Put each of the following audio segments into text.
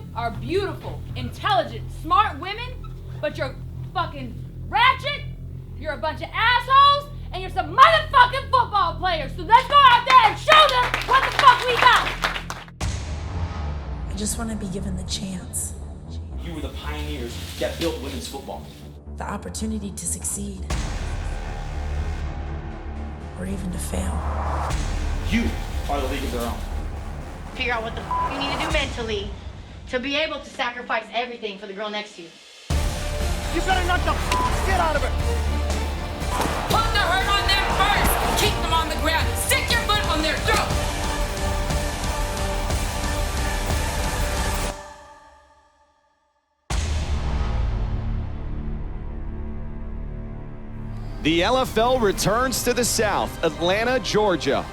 you are beautiful, intelligent, smart women, but you're fucking ratchet, you're a bunch of assholes, and you're some motherfucking football players. So let's go out there and show them what the fuck we got. I just want to be given the chance. You were the pioneers that built women's football. The opportunity to succeed. Or even to fail. You are the league of their own. Figure out what the you need to do mentally to be able to sacrifice everything for the girl next to you. You better knock the shit out of her. Put the hurt on them first. Keep them on the ground. Stick your foot on their throat. The LFL returns to the South, Atlanta, Georgia.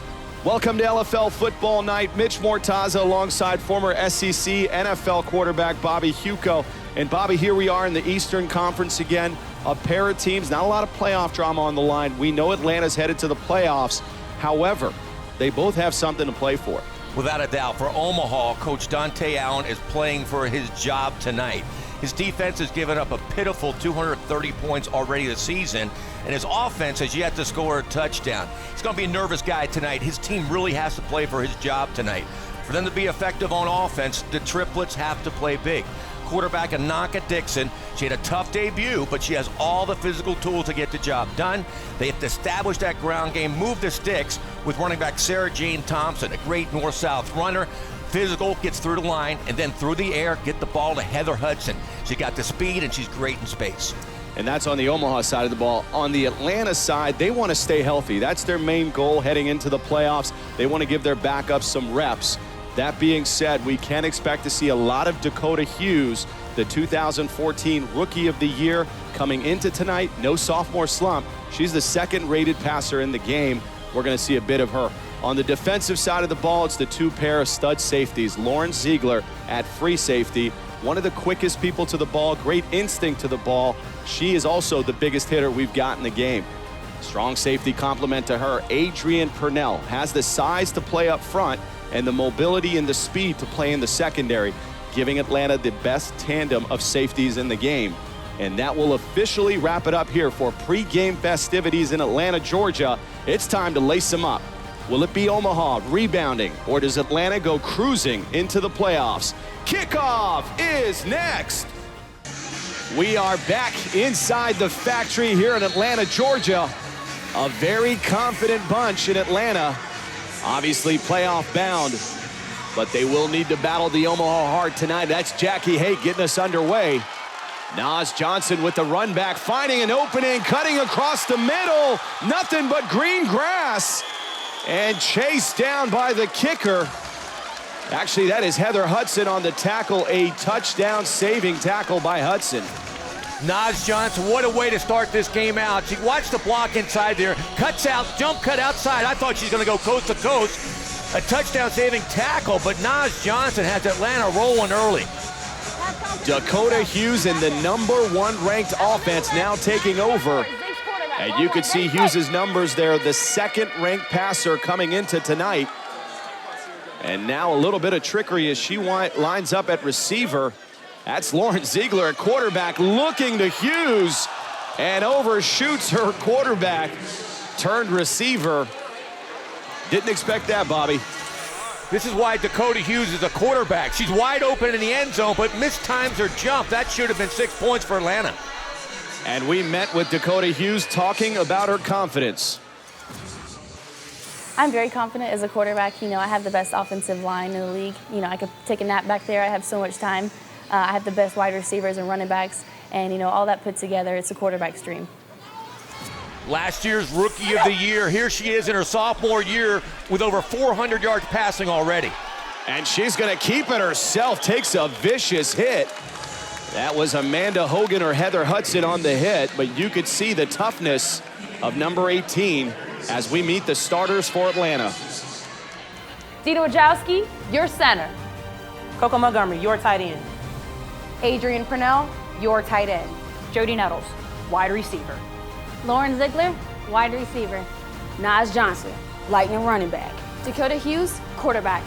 Welcome to LFL Football Night. Mitch Mortaza alongside former SEC NFL quarterback Bobby Huco. And Bobby, here we are in the Eastern Conference again. A pair of teams, not a lot of playoff drama on the line. We know Atlanta's headed to the playoffs. However, they both have something to play for. Without a doubt, for Omaha, Coach Dante Allen is playing for his job tonight. His defense has given up a pitiful 230 points already this season, and his offense has yet to score a touchdown. He's going to be a nervous guy tonight. His team really has to play for his job tonight. For them to be effective on offense, the triplets have to play big. Quarterback Anaka Dixon, she had a tough debut, but she has all the physical tools to get the job done. They have to establish that ground game, move the sticks with running back Sarah Jane Thompson, a great north-south runner. Physical, gets through the line, and then through the air, get the ball to Heather Hudson. She got the speed, and she's great in space. And that's on the Omaha side of the ball. On the Atlanta side, they want to stay healthy. That's their main goal heading into the playoffs. They want to give their backups some reps. That being said, we can expect to see a lot of Dakota Hughes, the 2014 Rookie of the Year, coming into tonight. No sophomore slump. She's the second-rated passer in the game. We're going to see a bit of her. On the defensive side of the ball, it's the two pair of stud safeties. Lauren Ziegler at free safety, one of the quickest people to the ball, great instinct to the ball. She is also the biggest hitter we've got in the game. Strong safety complement to her. Adrienne Purnell has the size to play up front and the mobility and the speed to play in the secondary, giving Atlanta the best tandem of safeties in the game. And that will officially wrap it up here for pregame festivities in Atlanta, Georgia. It's time to lace them up. Will it be Omaha rebounding, or does Atlanta go cruising into the playoffs? Kickoff is next. We are back inside the factory here in Atlanta, Georgia. A very confident bunch in Atlanta. Obviously playoff bound, but they will need to battle the Omaha Heart tonight. That's Jackie Haight getting us underway. Nas Johnson with the run back, finding an opening, cutting across the middle. Nothing but green grass. And chased down by the kicker. Actually, that is Heather Hudson on the tackle, a touchdown-saving tackle by Hudson. Nas Johnson, what a way to start this game out. She watched the block inside there, cuts out, jump cut outside. I thought she's going to go coast to coast. A touchdown-saving tackle, but Nas Johnson has Atlanta rolling early. Dakota Hughes in the #1 ranked offense now taking over. And you could see Hughes' numbers there, the second-ranked passer coming into tonight. And now a little bit of trickery as she lines up at receiver. That's Lauren Ziegler at quarterback, looking to Hughes and overshoots her quarterback. Turned receiver. Didn't expect that, Bobby. This is why Dakota Hughes is a quarterback. She's wide open in the end zone, but mistimes her jump. That should have been 6 points for Atlanta. And we met with Dakota Hughes talking about her confidence. I'm very confident as a quarterback. You know, I have the best offensive line in the league. You know, I could take a nap back there. I have so much time. I have the best wide receivers and running backs. And, you know, all that put together, it's a quarterback's dream. Last year's Rookie of the Year. Here she is in her sophomore year with over 400 yards passing already. And she's going to keep it herself. Takes a vicious hit. That was Amanda Hogan or Heather Hudson on the hit, but you could see the toughness of number 18 as we meet the starters for Atlanta. Dina Wajowski, your center. Coco Montgomery, your tight end. Adrienne Purnell, your tight end. Jody Nettles, wide receiver. Lauren Ziegler, wide receiver. Nas Johnson, lightning running back. Dakota Hughes, quarterback.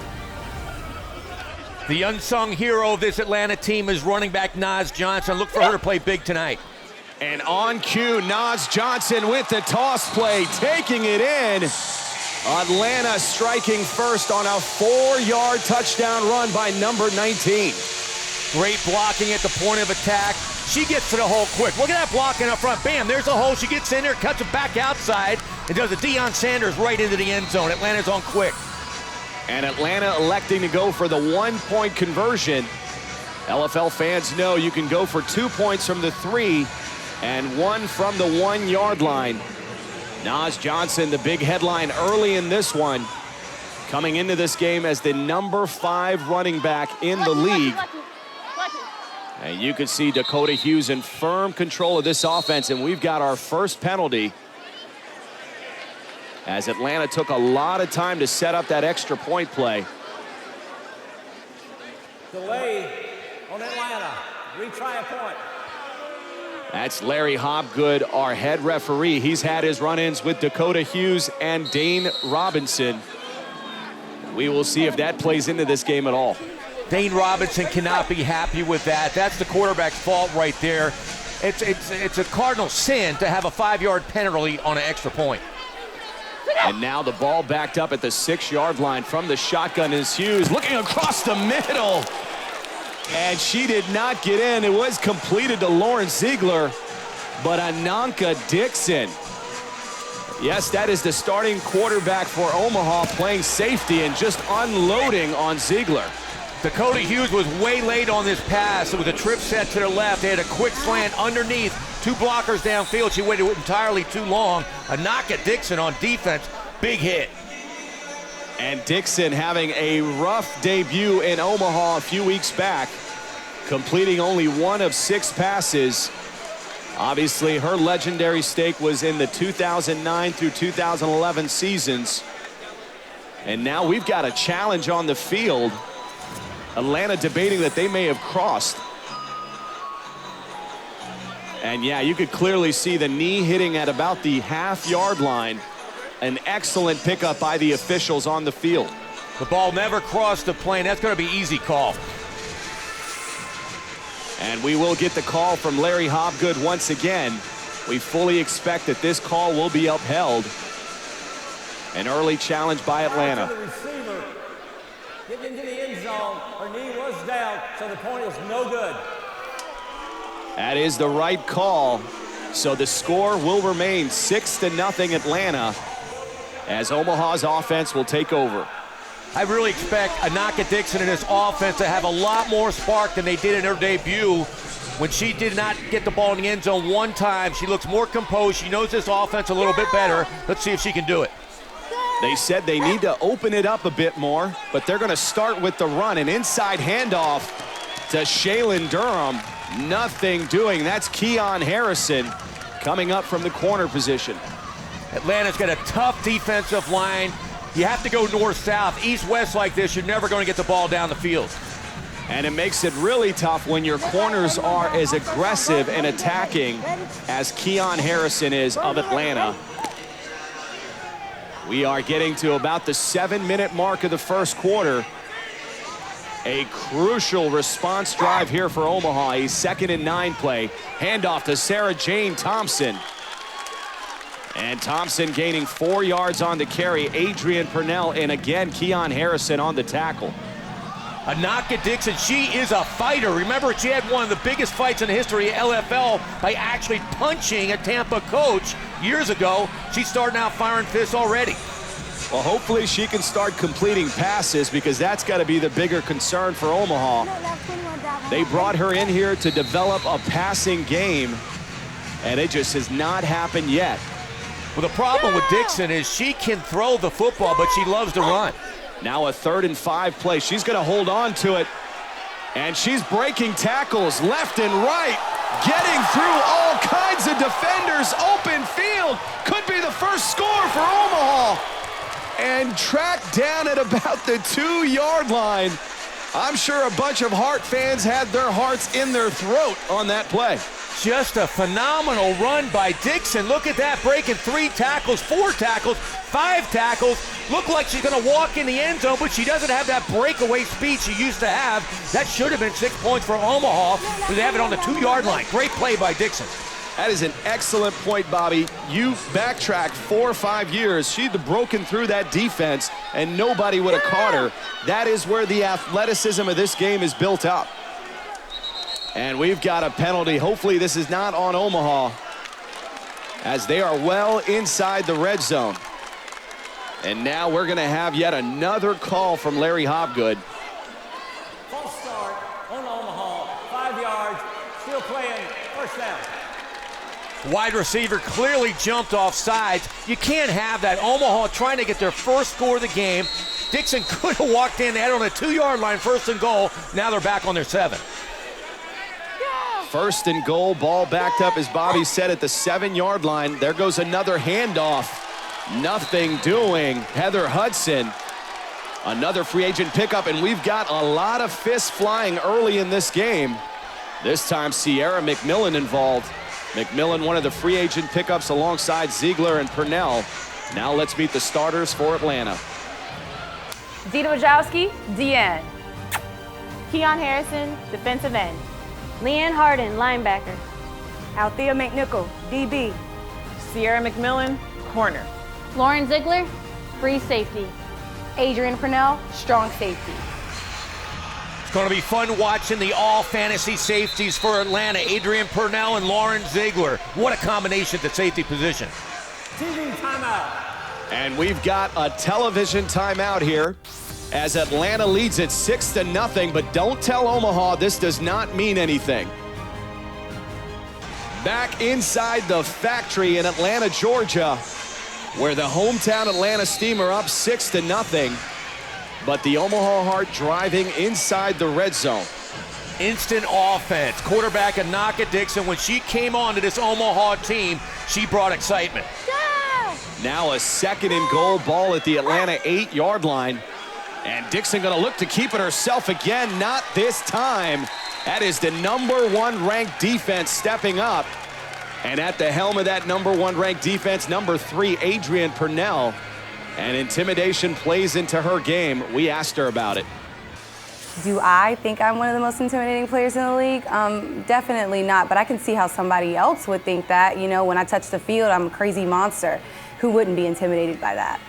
The unsung hero of this Atlanta team is running back Naz Johnson. Look for her to play big tonight. And on cue, Naz Johnson with the toss play, taking it in. Atlanta striking first on a 4-yard touchdown run by number 19. Great blocking at the point of attack. She gets to the hole quick. Look at that blocking up front. Bam, there's a hole. She gets in there, cuts it back outside, and does a Deion Sanders right into the end zone. Atlanta's on quick. And Atlanta electing to go for the 1-point conversion. LFL fans know you can go for 2 points from the 3 and 1 from the 1-yard line. Naz Johnson, the big headline early in this one, coming into this game as the number 5 running back in the league. And you can see Dakota Hughes in firm control of this offense, and we've got our first penalty as Atlanta took a lot of time to set up that extra point play. Delay on Atlanta. Retry a point. That's Larry Hobgood, our head referee. He's had his run-ins with Dakota Hughes and Dane Robinson. We will see if that plays into this game at all. Dane Robinson cannot be happy with that. That's the quarterback's fault right there. It's a cardinal sin to have a 5-yard penalty on an extra point. And now the ball backed up at the 6-yard line from the shotgun is Hughes looking across the middle. And she did not get in. It was completed to Lauren Ziegler, but Ananka Dixon. Yes, that is the starting quarterback for Omaha playing safety and just unloading on Ziegler. Dakota Hughes was way late on this pass. It was a trip set to the left. They had a quick slant underneath. 2 blockers downfield. She waited entirely too long. A knock at Dixon on defense. Big hit. And Dixon having a rough debut in Omaha a few weeks back, completing only 1 of 6 passes. Obviously, her legendary stake was in the 2009 through 2011 seasons. And now we've got a challenge on the field. Atlanta debating that they may have crossed. And yeah, you could clearly see the knee hitting at about the half-yard line. An excellent pickup by the officials on the field. The ball never crossed the plane. That's going to be easy call. And we will get the call from Larry Hobgood once again. We fully expect that this call will be upheld. An early challenge by Atlanta. The receiver getting into the end zone. Her knee was down, so the point is no good. That is the right call. So the score will remain 6-0 Atlanta as Omaha's offense will take over. I really expect Ananka Dixon and his offense to have a lot more spark than they did in her debut. When she did not get the ball in the end zone one time, she looks more composed. She knows this offense a little bit better. Let's see if she can do it. They said they need to open it up a bit more, but they're going to start with the run. An inside handoff to Shaylin Durham. Nothing doing. That's Keon Harrison coming up from the corner position. Atlanta's got a tough defensive line. You have to go north-south. East-west like this, you're never going to get the ball down the field. And it makes it really tough when your corners are as aggressive and attacking as Keon Harrison is of Atlanta. We are getting to about the 7-minute mark of the first quarter. A crucial response drive here for Omaha. A 2nd and 9 play. Handoff to Sarah Jane Thompson. And Thompson gaining 4 yards on the carry. Adrian Purnell and again Keon Harrison on the tackle. Ananka Dixon, she is a fighter. Remember, she had one of the biggest fights in the history of LFL by actually punching a Tampa coach years ago. She's starting out firing fists already. Well, hopefully she can start completing passes because that's got to be the bigger concern for Omaha. They brought her in here to develop a passing game, and it just has not happened yet. Well, the problem with Dixon is she can throw the football, but she loves to run. Now a 3rd and 5 play. She's going to hold on to it, and she's breaking tackles left and right, getting through all kinds of defenders. Open field. Could be the first score for Omaha. And tracked down at about the 2-yard line. I'm sure a bunch of Hart fans had their hearts in their throat on that play. Just a phenomenal run by Dixon. Look at that, breaking 3 tackles, 4 tackles, 5 tackles. Looked like she's going to walk in the end zone, but she doesn't have that breakaway speed she used to have. That should have been 6 points for Omaha, but they have it on the 2-yard line. Great play by Dixon. That is an excellent point, Bobby. You backtrack 4 or 5 years. She'd have broken through that defense, and nobody would have caught her. That is where the athleticism of this game is built up. And we've got a penalty. Hopefully this is not on Omaha, as they are well inside the red zone. And now we're going to have yet another call from Larry Hobgood. False start on Omaha, 5 yards, still playing, first down. Wide receiver clearly jumped off sides. You can't have that. Omaha trying to get their first score of the game. Dixon could have walked in, they had it on a 2-yard line, first and goal. Now they're back on their 7. First and goal, ball backed up, as Bobby said, at the 7-yard line. There goes another handoff. Nothing doing. Heather Hudson, another free agent pickup, and we've got a lot of fists flying early in this game. This time Sierra McMillan involved. McMillan, one of the free agent pickups alongside Ziegler and Purnell. Now let's meet the starters for Atlanta. Zita Wajowski, DN. Keon Harrison, defensive end. Leanne Harden, linebacker. Althea McNichol, DB. Sierra McMillan, corner. Lauren Ziegler, free safety. Adrian Purnell, strong safety. It's going to be fun watching the all-fantasy safeties for Atlanta. Adrian Purnell and Lauren Ziegler. What a combination at the safety position. TV timeout. And we've got a television timeout here, as Atlanta leads it 6-0, but don't tell Omaha this does not mean anything. Back inside the factory in Atlanta, Georgia, where the hometown Atlanta Steam are up 6-0, but the Omaha Heart driving inside the red zone. Instant offense. Quarterback Anaka Dixon, when she came on to this Omaha team, she brought excitement. Now a 2nd and goal, ball at the Atlanta 8-yard line. And Dixon going to look to keep it herself again. Not this time. That is the #1 ranked defense stepping up. And at the helm of that #1 ranked defense, number 3, Adrian Purnell. And intimidation plays into her game. We asked her about it. Do I think I'm one of the most intimidating players in the league? Definitely not, but I can see how somebody else would think that. You know, when I touch the field, I'm a crazy monster. Who wouldn't be intimidated by that?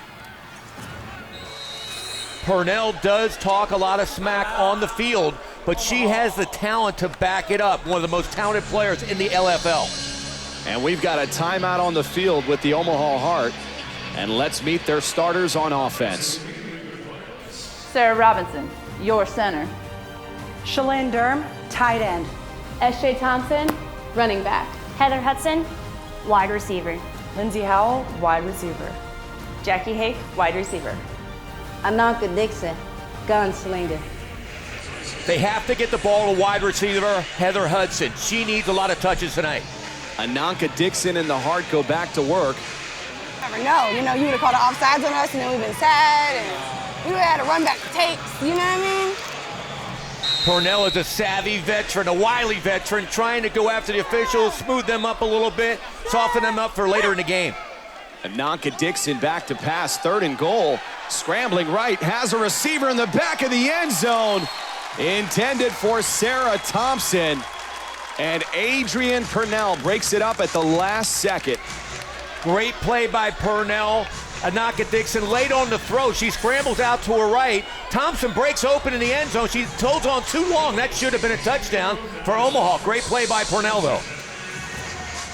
Purnell does talk a lot of smack on the field, but she has the talent to back it up. One of the most talented players in the LFL. And we've got a timeout on the field with the Omaha Heart. And let's meet their starters on offense. Sarah Robinson, your center. Shalane Durham, tight end. S.J. Thompson, running back. Heather Hudson, wide receiver. Lindsay Howell, wide receiver. Jackie Hake, wide receiver. Anaka Dixon, gunslinger. They have to get the ball to wide receiver Heather Hudson. She needs a lot of touches tonight. Anaka Dixon and the Heart go back to work. Never know. You know, you would have called the offsides on us, and then we've been sad, and we would have had to run back the tapes. You know what I mean? Purnell is a savvy veteran, a wily veteran, trying to go after the officials, smooth them up a little bit, soften them up for later in the game. Anaka Dixon back to pass, 3rd and goal. Scrambling right, has a receiver in the back of the end zone. Intended for Sarah Thompson. And Adrian Purnell breaks it up at the last second. Great play by Purnell. Anaka Dixon late on the throw. She scrambles out to her right. Thompson breaks open in the end zone. She holds on too long. That should have been a touchdown for Omaha. Great play by Purnell, though.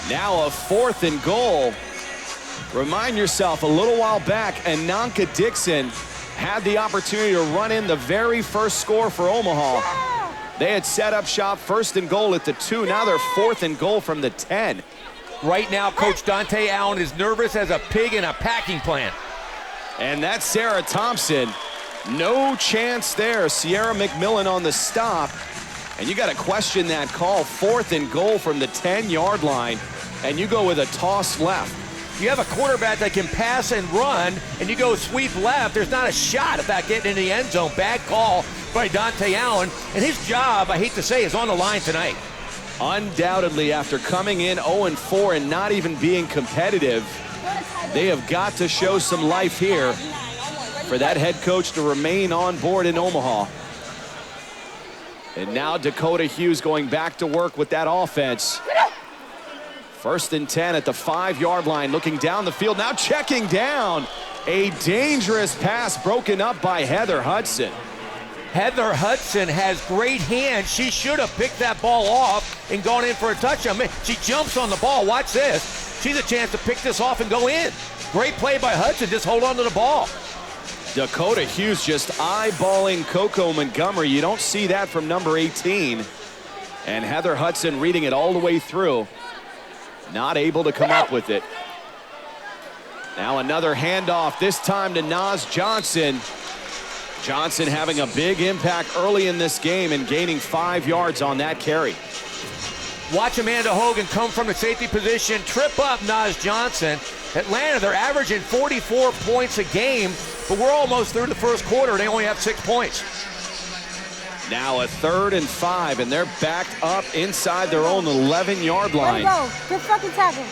Now a 4th and goal. Remind yourself, a little while back, Anaka Dixon had the opportunity to run in the very first score for Omaha. They had set up shop, 1st and goal at the 2. Now they're 4th and goal from the 10. Right now, Coach Dante Allen is nervous as a pig in a packing plant. And that's Sarah Thompson. No chance there. Sierra McMillan on the stop. And you got to question that call. 4th and goal from the 10-yard line. And you go with a toss left. You have a quarterback that can pass and run, and you go sweep left. There's not a shot about getting in the end zone. Bad call by Dante Allen. And his job, I hate to say, is on the line tonight. Undoubtedly, after coming in 0-4 and not even being competitive, they have got to show some life here. for that head coach to remain on board in Omaha. And now Dakota Hughes going back to work with that offense. 1st and 10 at the 5-yard line, looking down the field, now checking down. A dangerous pass broken up by Heather Hudson. Heather Hudson has great hands. She should have picked that ball off and gone in for a touchdown. She jumps on the ball. Watch this. She's a chance to pick this off and go in. Great play by Hudson. Just hold on to the ball. Dakota Hughes just eyeballing Coco Montgomery. You don't see that from number 18. And Heather Hudson reading it all the way through. Not able to come up with it. Now another handoff, this time to Naz Johnson. Johnson having a big impact early in this game and gaining 5 yards on that carry. Watch Amanda Hogan come from the safety position, trip up Naz Johnson. Atlanta, they're averaging 44 points a game, but we're almost through the first quarter. They only have 6 points. Now a 3rd and 5, and they're backed up inside their own 11-yard line. Go. Good fucking tackle.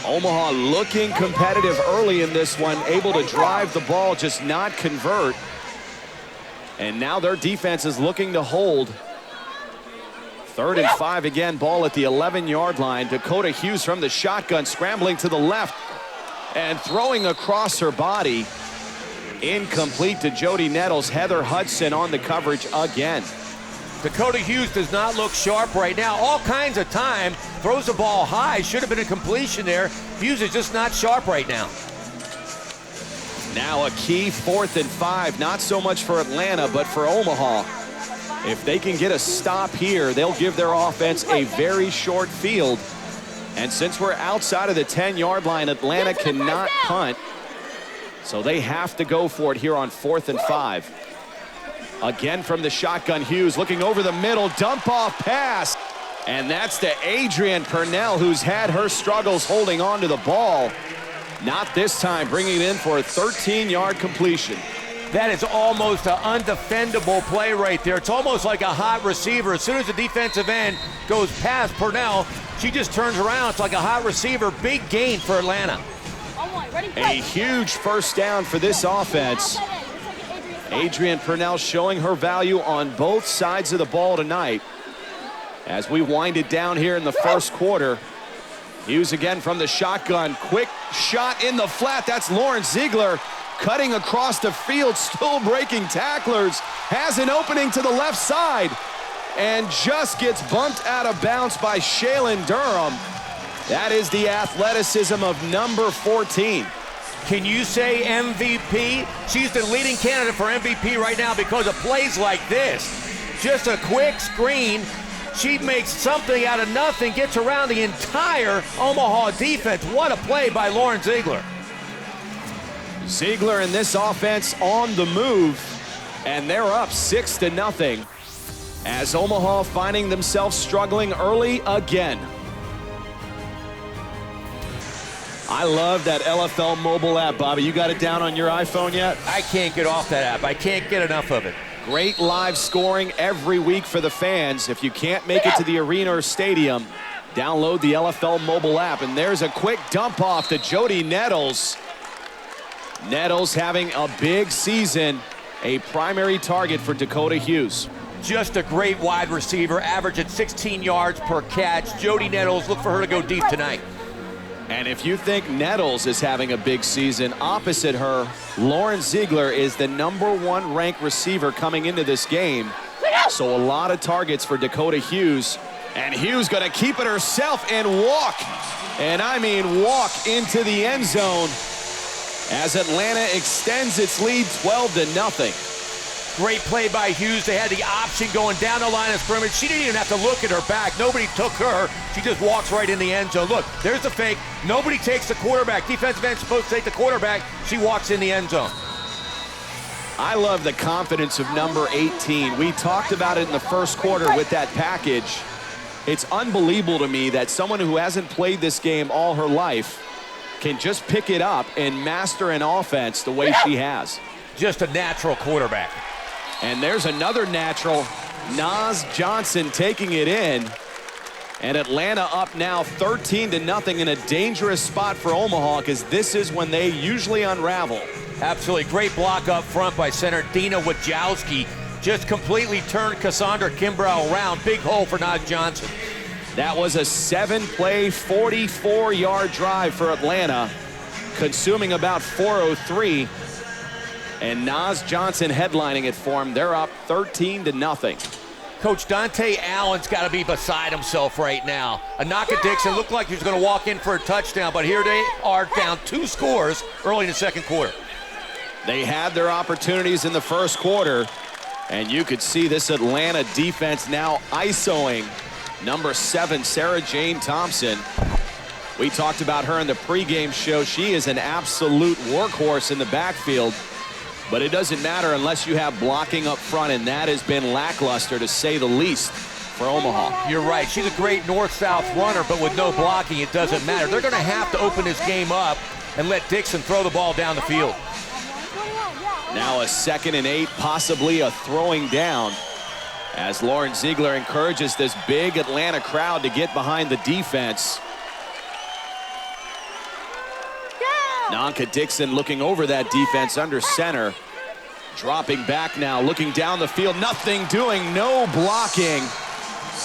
Omaha looking competitive early in this one, able to drive the ball, just not convert. And now their defense is looking to hold. 3rd and 5 again, ball at the 11-yard line. Dakota Hughes from the shotgun, scrambling to the left and throwing across her body. Incomplete to Jody Nettles. Heather Hudson on the coverage again. Dakota Hughes does not look sharp right now. All kinds of time. Throws the ball high. Should have been a completion there. Hughes is just not sharp right now. Now a key 4th and 5. Not so much for Atlanta, but for Omaha. If they can get a stop here, they'll give their offense a very short field. And since we're outside of the 10-yard line, Atlanta cannot punt. So they have to go for it here on 4th and 5. Again from the shotgun, Hughes looking over the middle, dump off pass. And that's to Adrian Purnell, who's had her struggles holding on to the ball. Not this time, bringing it in for a 13-yard completion. That is almost an undefendable play right there. It's almost like a hot receiver. As soon as the defensive end goes past Purnell, she just turns around. It's like a hot receiver. Big gain for Atlanta. A huge first down for this offense. Adrian Purnell showing her value on both sides of the ball tonight. As we wind it down here in the first quarter, Hughes again from the shotgun. Quick shot in the flat. That's Lauren Ziegler cutting across the field, still breaking tacklers. Has an opening to the left side and just gets bumped out of bounds by Shaylin Durham. That is the athleticism of number 14. Can you say MVP? She's the leading candidate for MVP right now because of plays like this. Just a quick screen. She makes something out of nothing, gets around the entire Omaha defense. What a play by Lauren Ziegler. Ziegler and this offense on the move, and they're up 6-0 as Omaha finding themselves struggling early again. I love that LFL mobile app, Bobby. You got it down on your iPhone yet? I can't get off that app. I can't get enough of it. Great live scoring every week for the fans. If you can't make it to the arena or stadium, download the LFL mobile app. And there's a quick dump off to Jody Nettles. Nettles having a big season, a primary target for Dakota Hughes. Just a great wide receiver, averaging 16 yards per catch. Jody Nettles, look for her to go deep tonight. And if you think Nettles is having a big season, opposite her, Lauren Ziegler is the #1 ranked receiver coming into this game. So a lot of targets for Dakota Hughes. And Hughes gonna keep it herself and walk. And I mean walk into the end zone as Atlanta extends its lead 12-0. Great play by Hughes. They had the option going down the line of scrimmage. She didn't even have to look at her back. Nobody took her. She just walks right in the end zone. Look, there's the fake. Nobody takes the quarterback. Defensive end's supposed to take the quarterback. She walks in the end zone. I love the confidence of number 18. We talked about it in the first quarter with that package. It's unbelievable to me that someone who hasn't played this game all her life can just pick it up and master an offense the way she has. Just a natural quarterback. And there's another natural, Naz Johnson taking it in. And Atlanta up now 13-0 in a dangerous spot for Omaha, because this is when they usually unravel. Absolutely. Great block up front by center Dina Wojciechowski. Just completely turned Cassandra Kimbrough around. Big hole for Naz Johnson. That was a 7-play, 44-yard drive for Atlanta, consuming about 4:03. And Naz Johnson headlining it for him. They're up 13-0. Coach Dante Allen's got to be beside himself right now. Anaka Dixon looked like he was going to walk in for a touchdown, but here they are down 2 scores early in the second quarter. They had their opportunities in the first quarter, and you could see this Atlanta defense now ISOing number 7, Sarah Jane Thompson. We talked about her in the pregame show. She is an absolute workhorse in the backfield. But it doesn't matter unless you have blocking up front, and that has been lackluster, to say the least, for Omaha. You're right. She's a great north-south runner, but with no blocking, it doesn't matter. They're going to have to open this game up and let Dixon throw the ball down the field. Now a 2nd and 8, possibly a throwing down, as Lauren Ziegler encourages this big Atlanta crowd to get behind the defense. Nanka Dixon looking over that defense under center. Dropping back now, looking down the field, nothing doing, no blocking.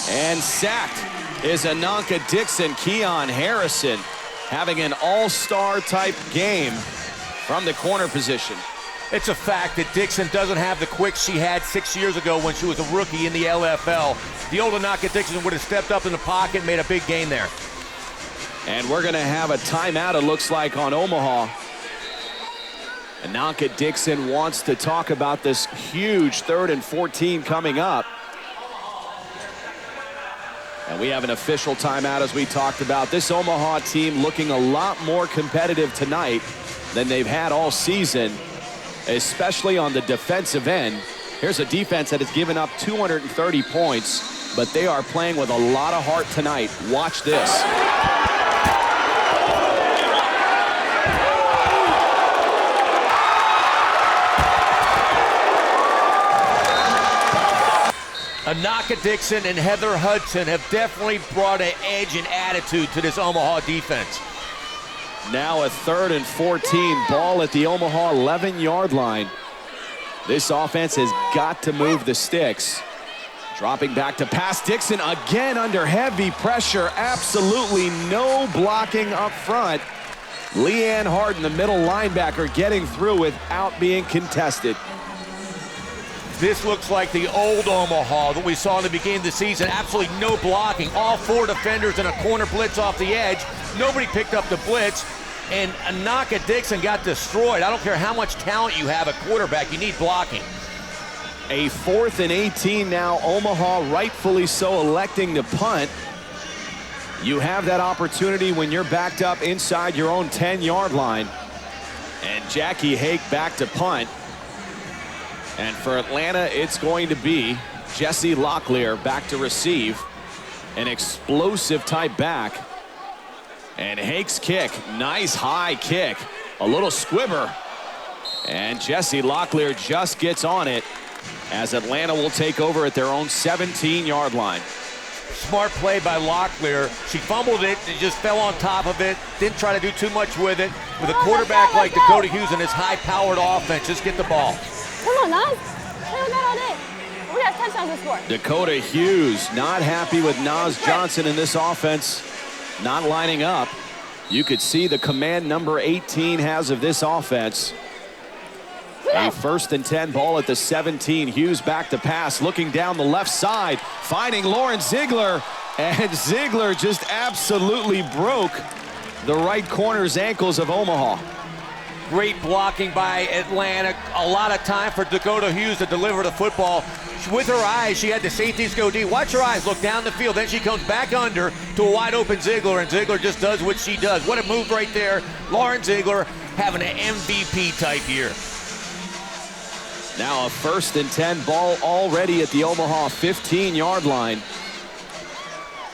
And sacked is Ananka Dixon. Keon Harrison having an all-star type game from the corner position. It's a fact that Dixon doesn't have the quick she had 6 years ago when she was a rookie in the LFL. The old Ananka Dixon would have stepped up in the pocket, made a big gain there. And we're going to have a timeout, it looks like, on Omaha. Ananka Dixon wants to talk about this huge 3rd and 14 coming up. And we have an official timeout, as we talked about. This Omaha team looking a lot more competitive tonight than they've had all season, especially on the defensive end. Here's a defense that has given up 230 points, but they are playing with a lot of heart tonight. Watch this. Anaka Dixon and Heather Hudson have definitely brought an edge and attitude to this Omaha defense. Now a 3rd and 14, ball at the Omaha 11-yard line. This offense has got to move the sticks. Dropping back to pass, Dixon again under heavy pressure. Absolutely no blocking up front. Leanne Harden, the middle linebacker, getting through without being contested. This looks like the old Omaha that we saw in the beginning of the season. Absolutely no blocking. All 4 defenders in a corner blitz off the edge. Nobody picked up the blitz, and Anaka Dixon got destroyed. I don't care how much talent you have at quarterback, you need blocking. A 4th and 18 now. Omaha rightfully so electing to punt. You have that opportunity when you're backed up inside your own 10-yard line. And Jackie Hake back to punt. And for Atlanta, it's going to be Jesse Locklear back to receive. An explosive type back. And Hake's kick, nice high kick. A little squibber. And Jesse Locklear just gets on it, as Atlanta will take over at their own 17-yard line. Smart play by Locklear. She fumbled it and just fell on top of it. Didn't try to do too much with it. With a quarterback like Dakota Hughes and his high-powered offense, just get the ball. Come on, Naz. Play with that all day. We have touchdowns to score. Dakota Hughes not happy with Naz Johnson in this offense, not lining up. You could see the command number 18 has of this offense. A 1st and 10, ball at the 17. Hughes back to pass, looking down the left side, finding Lauren Ziegler, and Ziegler just absolutely broke the right corner's ankles of Omaha. Great blocking by Atlanta. A lot of time for Dakota Hughes to deliver the football. With her eyes, she had the safeties go deep. Watch her eyes, look down the field. Then she comes back under to a wide open Ziegler, and Ziegler just does what she does. What a move right there. Lauren Ziegler having an MVP type year. Now a 1st and 10, ball already at the Omaha 15-yard line.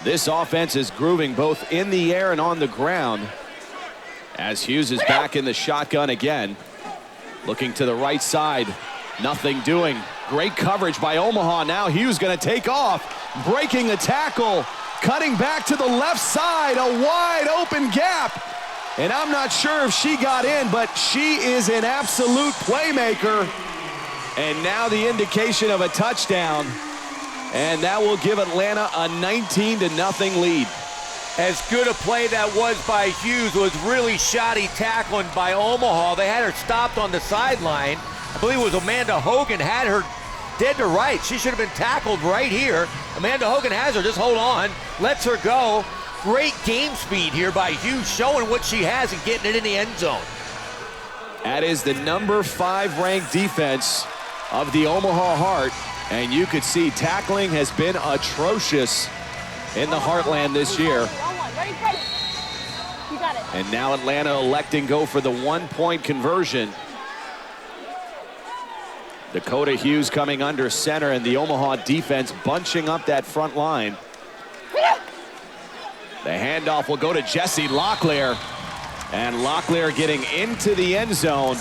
This offense is grooving both in the air and on the ground, as Hughes is back in the shotgun again. Looking to the right side, nothing doing. Great coverage by Omaha. Now Hughes going to take off, breaking the tackle, cutting back to the left side, a wide open gap. And I'm not sure if she got in, but she is an absolute playmaker. And now the indication of a touchdown. And that will give Atlanta a 19-0 lead. As good a play that was by Hughes, was really shoddy tackling by Omaha. They had her stopped on the sideline. I believe it was Amanda Hogan had her dead to right. She should have been tackled right here. Amanda Hogan has her, just hold on, lets her go. Great game speed here by Hughes, showing what she has and getting it in the end zone. That is the number 5 ranked defense of the Omaha Heart. And you could see tackling has been atrocious in the Heartland this year. And now Atlanta electing go for the 1-point conversion. Dakota Hughes coming under center, and the Omaha defense bunching up that front line. The handoff will go to Jessie Locklear. And Locklear getting into the end zone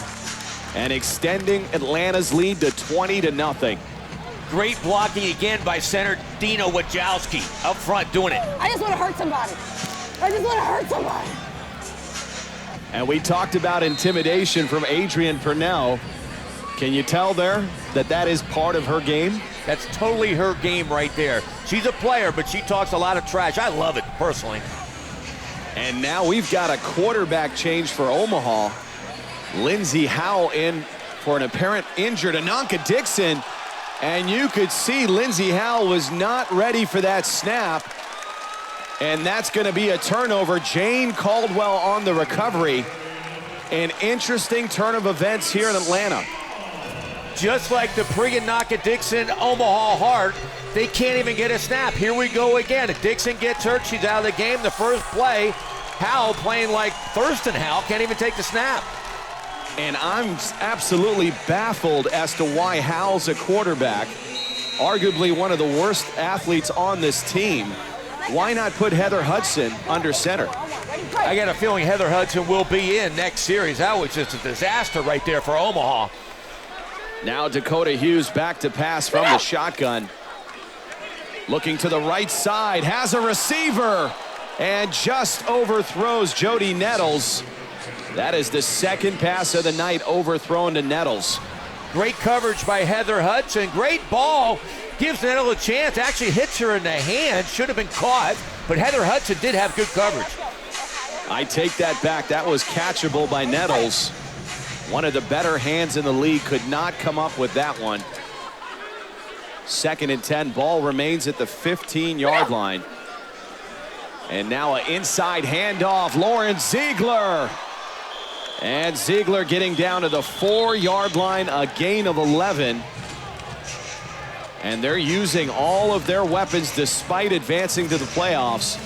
and extending Atlanta's lead to 20-0. Great blocking again by center Dina Wachowski up front doing it. I just want to hurt somebody. I just want to hurt somebody. And we talked about intimidation from Adrian Purnell. Can you tell there that that is part of her game? That's totally her game right there. She's a player, but she talks a lot of trash. I love it, personally. And now we've got a quarterback change for Omaha. Lindsey Howell in for an apparent injured Ananka Dixon. And you could see Lindsey Howell was not ready for that snap. And that's going to be a turnover. Jane Caldwell on the recovery. An interesting turn of events here in Atlanta. Just like the Naka-Dixon Omaha Heart, they can't even get a snap. Here we go again. If Dixon gets hurt, she's out of the game. The first play, Howell playing like Thurston Howell, can't even take the snap. And I'm absolutely baffled as to why Howell's a quarterback, arguably one of the worst athletes on this team. Why not put Heather Hudson under center? I got a feeling Heather Hudson will be in next series. That was just a disaster right there for Omaha. Now Dakota Hughes back to pass from the shotgun. Looking to the right side, has a receiver, and just overthrows Jody Nettles. That is the second pass of the night overthrown to Nettles. Great coverage by Heather Hudson. Great ball. Gives Nettles a chance. Actually hits her in the hand. Should have been caught, but Heather Hudson did have good coverage. I take that back. That was catchable by Nettles. One of the better hands in the league could not come up with that one. 2nd and 10. Ball remains at the 15-yard line. And now an inside handoff. Lauren Ziegler. And Ziegler getting down to the 4-yard line, a gain of 11. And they're using all of their weapons despite advancing to the playoffs.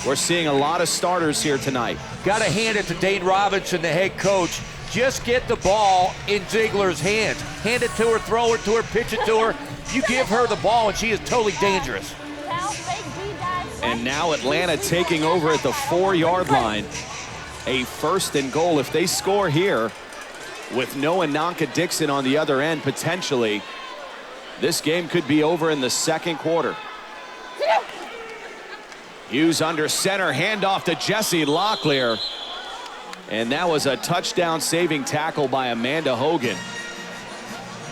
We're seeing a lot of starters here tonight. Got to hand it to Dane Robinson, the head coach. Just get the ball in Ziegler's hands. Hand it to her, throw it to her, pitch it to her. You give her the ball and she is totally dangerous. And now Atlanta taking over at the 4-yard line. A 1st and goal. If they score here with no Ananka Dixon on the other end, potentially, this game could be over in the 2nd quarter. Hughes under center, handoff to Jessie Locklear. And that was a touchdown saving tackle by Amanda Hogan.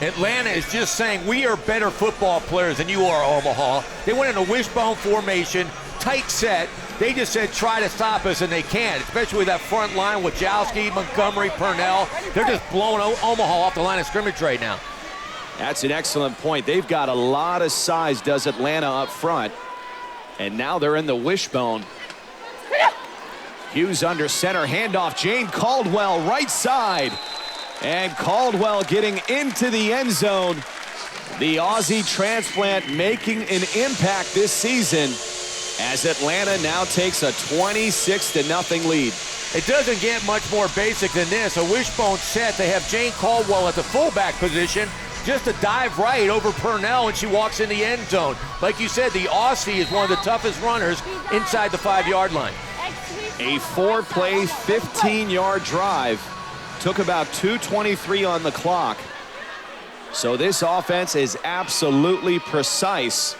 Atlanta is just saying, we are better football players than you are, Omaha. They went in a wishbone formation, tight set. They just said, try to stop us, and they can't, especially with that front line with Wachowski, Montgomery, Purnell. They're just blowing Omaha off the line of scrimmage right now. That's an excellent point. They've got a lot of size, does Atlanta, up front. And now they're in the wishbone. Hughes under center, handoff, Jane Caldwell, right side. And Caldwell getting into the end zone. The Aussie transplant making an impact this season as Atlanta now takes a 26-0 lead. It doesn't get much more basic than this. A wishbone set. They have Jane Caldwell at the fullback position. Just a dive right over Purnell, and she walks in the end zone. Like you said, the Aussie is one of the toughest runners inside the 5-yard line. A 4-play, 15-yard drive. Took about 2:23 on the clock. So this offense is absolutely precise.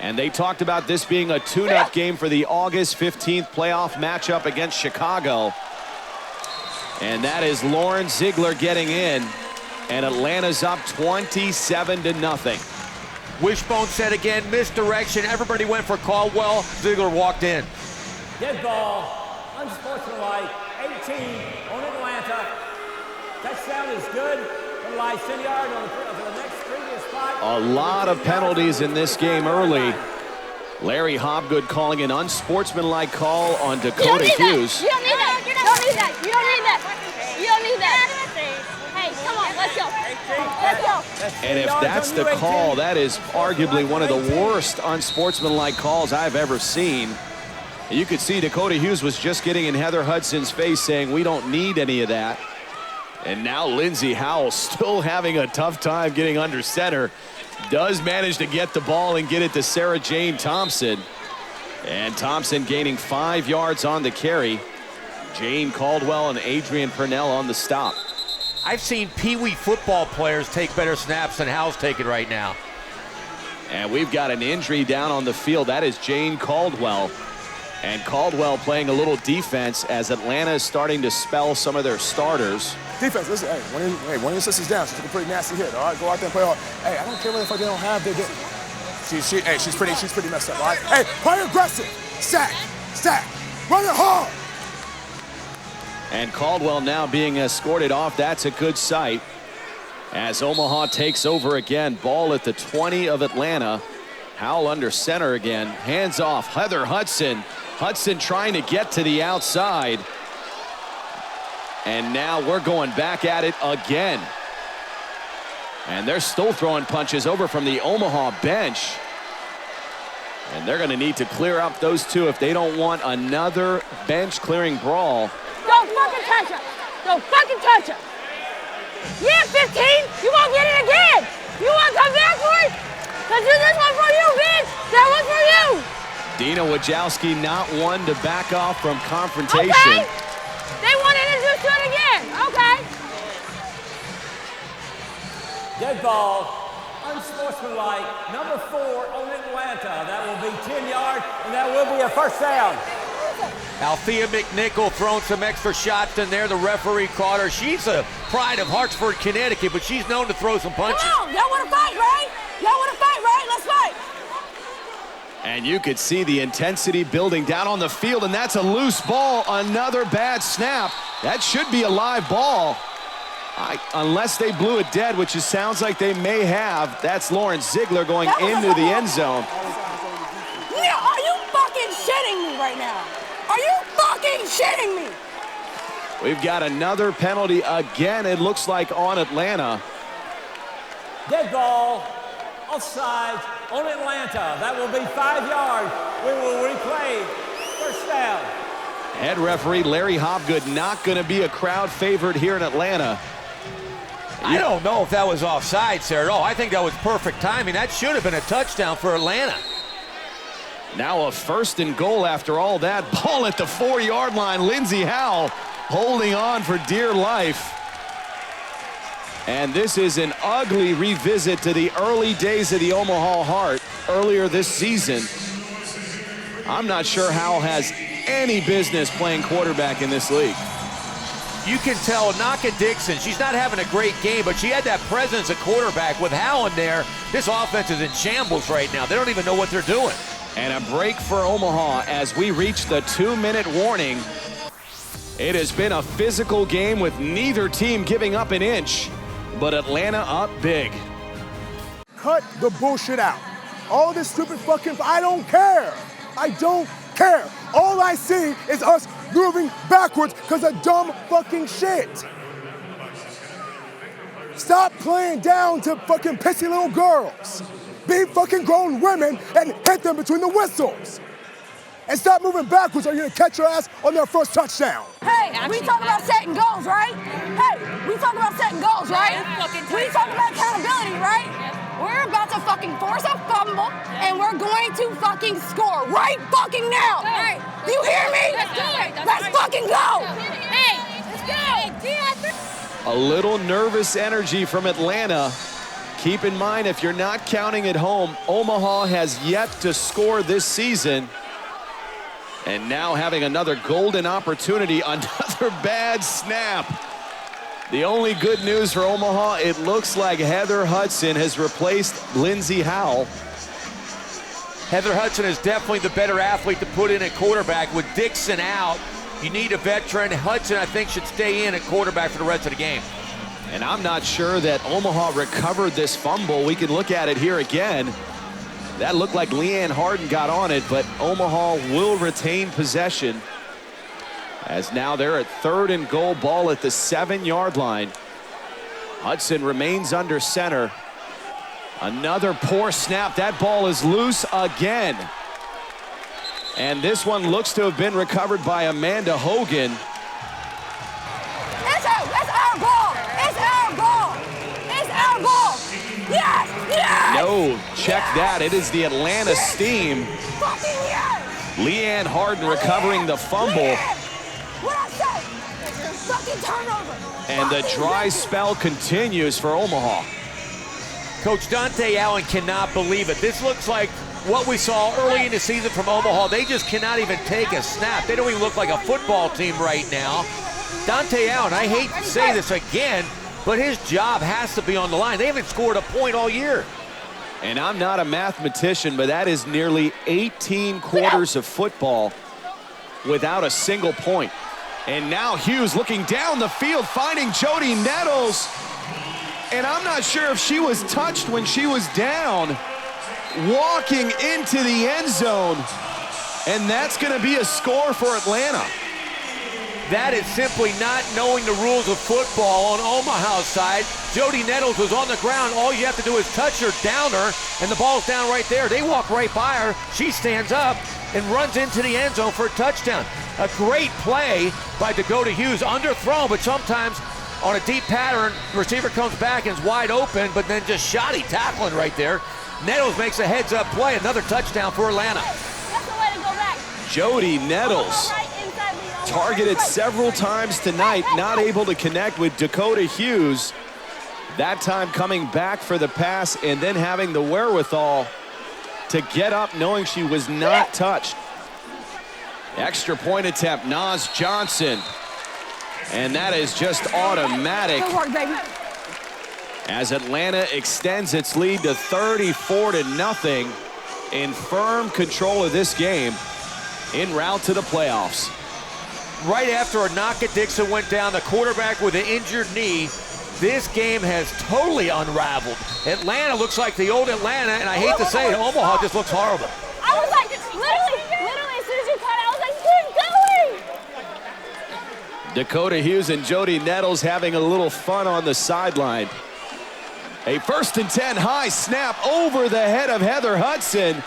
And they talked about this being a tune-up game for the August 15th playoff matchup against Chicago. And that is Lauren Ziegler getting in. And Atlanta's up 27-0. Wishbone said again, misdirection. Everybody went for Caldwell. Ziegler walked in. Dead ball, unsportsmanlike, 18 on Atlanta. Touchdown is good. From like 10 yards on the next previous spot. A lot of penalties in this game early. Larry Hobgood calling an unsportsmanlike call on Dakota Hughes. You don't need that. You don't need that. You don't need that. You don't need that. Hey, come on, let's go. Let's go. And if that's the call, that is arguably one of the worst unsportsmanlike calls I've ever seen. You could see Dakota Hughes was just getting in Heather Hudson's face saying, we don't need any of that. And now Lindsey Howell still having a tough time getting under center. Does manage to get the ball and get it to Sarah Jane Thompson. And Thompson gaining 5 yards on the carry. Jane Caldwell and Adrian Purnell on the stop. I've seen Pee Wee football players take better snaps than Howell's taking right now. And we've got an injury down on the field. That is Jane Caldwell. And Caldwell playing a little defense as Atlanta is starting to spell some of their starters. Defense, listen, hey, one of your sisters down. She took a pretty nasty hit, all right? Go out there and play hard. Hey, I don't care whether they don't have their good. She's pretty messed up, all right? Hey, play aggressive. Sack, run it hard. And Caldwell now being escorted off. That's a good sight. As Omaha takes over again. Ball at the 20 of Atlanta. Howell under center again. Hands off. Heather Hudson. Hudson trying to get to the outside. And now we're going back at it again. And they're still throwing punches over from the Omaha bench. And they're going to need to clear up those two if they don't want another bench clearing brawl. Don't fucking touch her. Don't fucking touch her. Yeah, 15. You won't get it again. You want to come back for it? Because this one for you, bitch. That one's for you. Dina Wojcicki not one to back off from confrontation. Okay. They want to introduce you it again. Okay. Dead ball, unsportsmanlike, number 4 on Atlanta. That will be 10 yards, and that will be a first down. Althea McNichol throwing some extra shots in there. The referee caught her. She's a pride of Hartford, Connecticut, but she's known to throw some punches. Come on, y'all want to fight, right? Y'all want to fight, right? Let's fight. And you could see the intensity building down on the field, and that's a loose ball. Another bad snap. That should be a live ball. Unless they blew it dead, which it sounds like they may have. That's Lauren Ziegler going into the end zone. Yeah, are you fucking shitting me right now? Are you fucking shitting me? We've got another penalty again, it looks like, on Atlanta. Dead ball, offside on Atlanta. That will be 5 yards. We will replay. First down. Head referee Larry Hobgood not going to be a crowd favorite here in Atlanta. I don't know if that was offside, sir. No, I think that was perfect timing. That should have been a touchdown for Atlanta. Now a 1st and goal after all that. Ball at the 4-yard line. Lindsey Howell holding on for dear life. And this is an ugly revisit to the early days of the Omaha Heart earlier this season. I'm not sure Howell has any business playing quarterback in this league. You can tell Naka Dixon, she's not having a great game, but she had that presence at quarterback. With Howell in there, this offense is in shambles right now. They don't even know what they're doing. And a break for Omaha as we reach the 2-minute warning. It has been a physical game with neither team giving up an inch, but Atlanta up big. Cut the bullshit out. All this stupid fucking, I don't care. I don't care. All I see is us moving backwards because of dumb fucking shit. Stop playing down to fucking pissy little girls. Be fucking grown women and hit them between the whistles. And stop moving backwards or you're gonna catch your ass on their first touchdown. Hey, we talk about setting goals, right? Hey, we talk about setting goals, right? We talk about accountability, right? We're about to fucking force a fumble and we're going to fucking score right fucking now. Right. You hear me? Let's do it. Let's fucking go. Hey, let's go. A little nervous energy from Atlanta. keep in mind, if you're not counting at home, Omaha has yet to score this season. And now having another golden opportunity, another bad snap. The only good news for Omaha, it looks like Heather Hudson has replaced Lindsey Howell. Heather Hudson is definitely the better athlete to put in at quarterback. With Dixon out, you need a veteran. Hudson, I think, should stay in at quarterback for the rest of the game. And I'm not sure that Omaha recovered this fumble. We can look at it here again. That looked like Leanne Harden got on it, but Omaha will retain possession. As now they're at 3rd and goal, ball at the 7-yard line. Hudson remains under center. Another poor snap. That ball is loose again. And this one looks to have been recovered by Amanda Hogan. It's our ball. It's our ball. It's our ball. Yes, yes. No, check that. It is the Atlanta Steam. Fucking yes. Leanne Harden recovering the fumble. What I say? Fucking turnover. And the dry spell continues for Omaha. Coach Dante Allen cannot believe it. This looks like what we saw early in the season from Omaha. They just cannot even take a snap. They don't even look like a football team right now. Dante Allen, I hate to say this again, but his job has to be on the line. They haven't scored a point all year. And I'm not a mathematician, but that is nearly 18 quarters of football without a single point. And now Hughes looking down the field, finding Jody Nettles. And I'm not sure if she was touched when she was down, walking into the end zone. And that's going to be a score for Atlanta. That is simply not knowing the rules of football on Omaha's side. Jody Nettles was on the ground. All you have to do is touch her, down her, and the ball's down right there. They walk right by her. She stands up and runs into the end zone for a touchdown. A great play by Dakota Hughes, underthrown, but sometimes on a deep pattern, the receiver comes back and is wide open, but then just shoddy tackling right there. Nettles makes a heads-up play, another touchdown for Atlanta. That's the way to go back. Jody Nettles targeted several times tonight, not able to connect with Dakota Hughes. That time coming back for the pass and then having the wherewithal to get up knowing she was not touched. Extra point attempt, Naz Johnson. And that is just automatic. Good work, baby. As Atlanta extends its lead to 34-0 in firm control of this game en route to the playoffs. Right after Anaka Dixon went down, the quarterback with an injured knee, this game has totally unraveled. Atlanta looks like the old Atlanta, and I hate to say it, Omaha just looks horrible. I was like, literally, as soon as you cut it, I was like, keep going. Dakota Hughes and Jody Nettles having a little fun on the sideline. A 1st and 10 high snap over the head of Heather Hudson.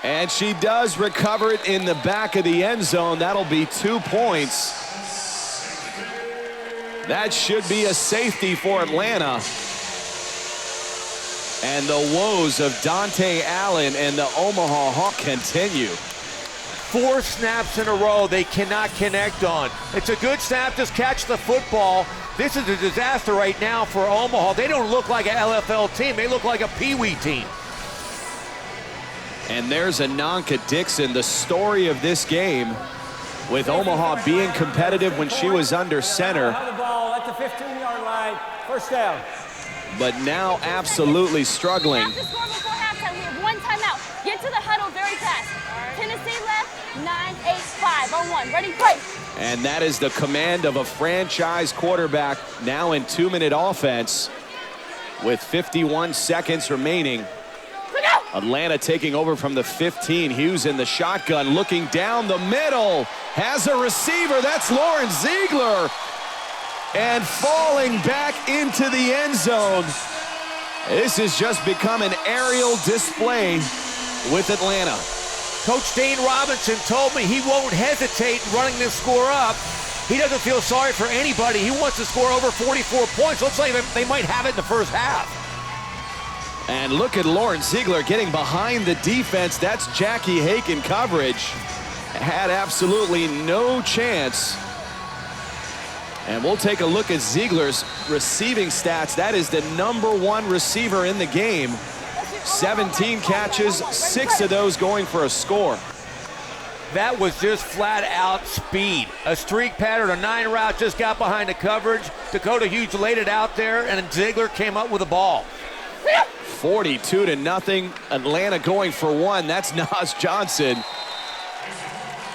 And she does recover it in the back of the end zone. That'll be 2 points. That should be a safety for Atlanta. And the woes of Dante Allen and the Omaha Hawk continue. 4 snaps in a row they cannot connect on. It's a good snap, just catch the football. This is a disaster right now for Omaha. They don't look like an LFL team. They look like a Pee-wee team. And there's Ananka Dixon, the story of this game, with Omaha being competitive when she was under center. The ball at the 15-yard line, 1st down. But now absolutely struggling. We have to score before halftime. We have 1 timeout. Get to the huddle very fast. Tennessee left, 9-8-5 on 1. Ready, play. And that is the command of a franchise quarterback now in 2-minute offense with 51 seconds remaining. Atlanta taking over from the 15. Hughes in the shotgun, looking down the middle. Has a receiver. That's Lauren Ziegler. And falling back into the end zone. This has just become an aerial display with Atlanta. Coach Dane Robinson told me he won't hesitate running this score up. He doesn't feel sorry for anybody. He wants to score over 44 points. Looks like they might have it in the first half. And look at Lauren Ziegler getting behind the defense. That's Jackie Hake in coverage. Had absolutely no chance. And we'll take a look at Ziegler's receiving stats. That is the #1 receiver in the game. 17 catches, 6 of those going for a score. That was just flat out speed. A streak pattern, a 9 route, just got behind the coverage. Dakota Hughes laid it out there, and Ziegler came up with the ball. 42-0, Atlanta going for one. That's Naz Johnson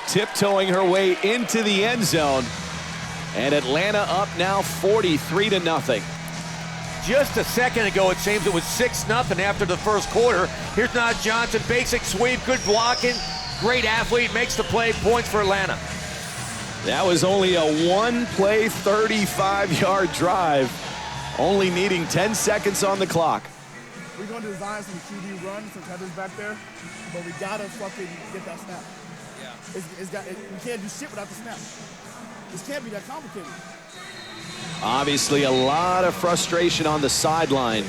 tiptoeing her way into the end zone. And Atlanta up now 43-0. Just a second ago, it seems it was 6-0 after the first quarter. Here's Naz Johnson, basic sweep, good blocking, great athlete, makes the play, points for Atlanta. That was only a one-play, 35-yard drive, only needing 10 seconds on the clock. We're going to design some QB runs since Heather's back there, but we got to fucking get that snap. Yeah. We can't do shit without the snap. This can't be that complicated. Obviously, a lot of frustration on the sideline.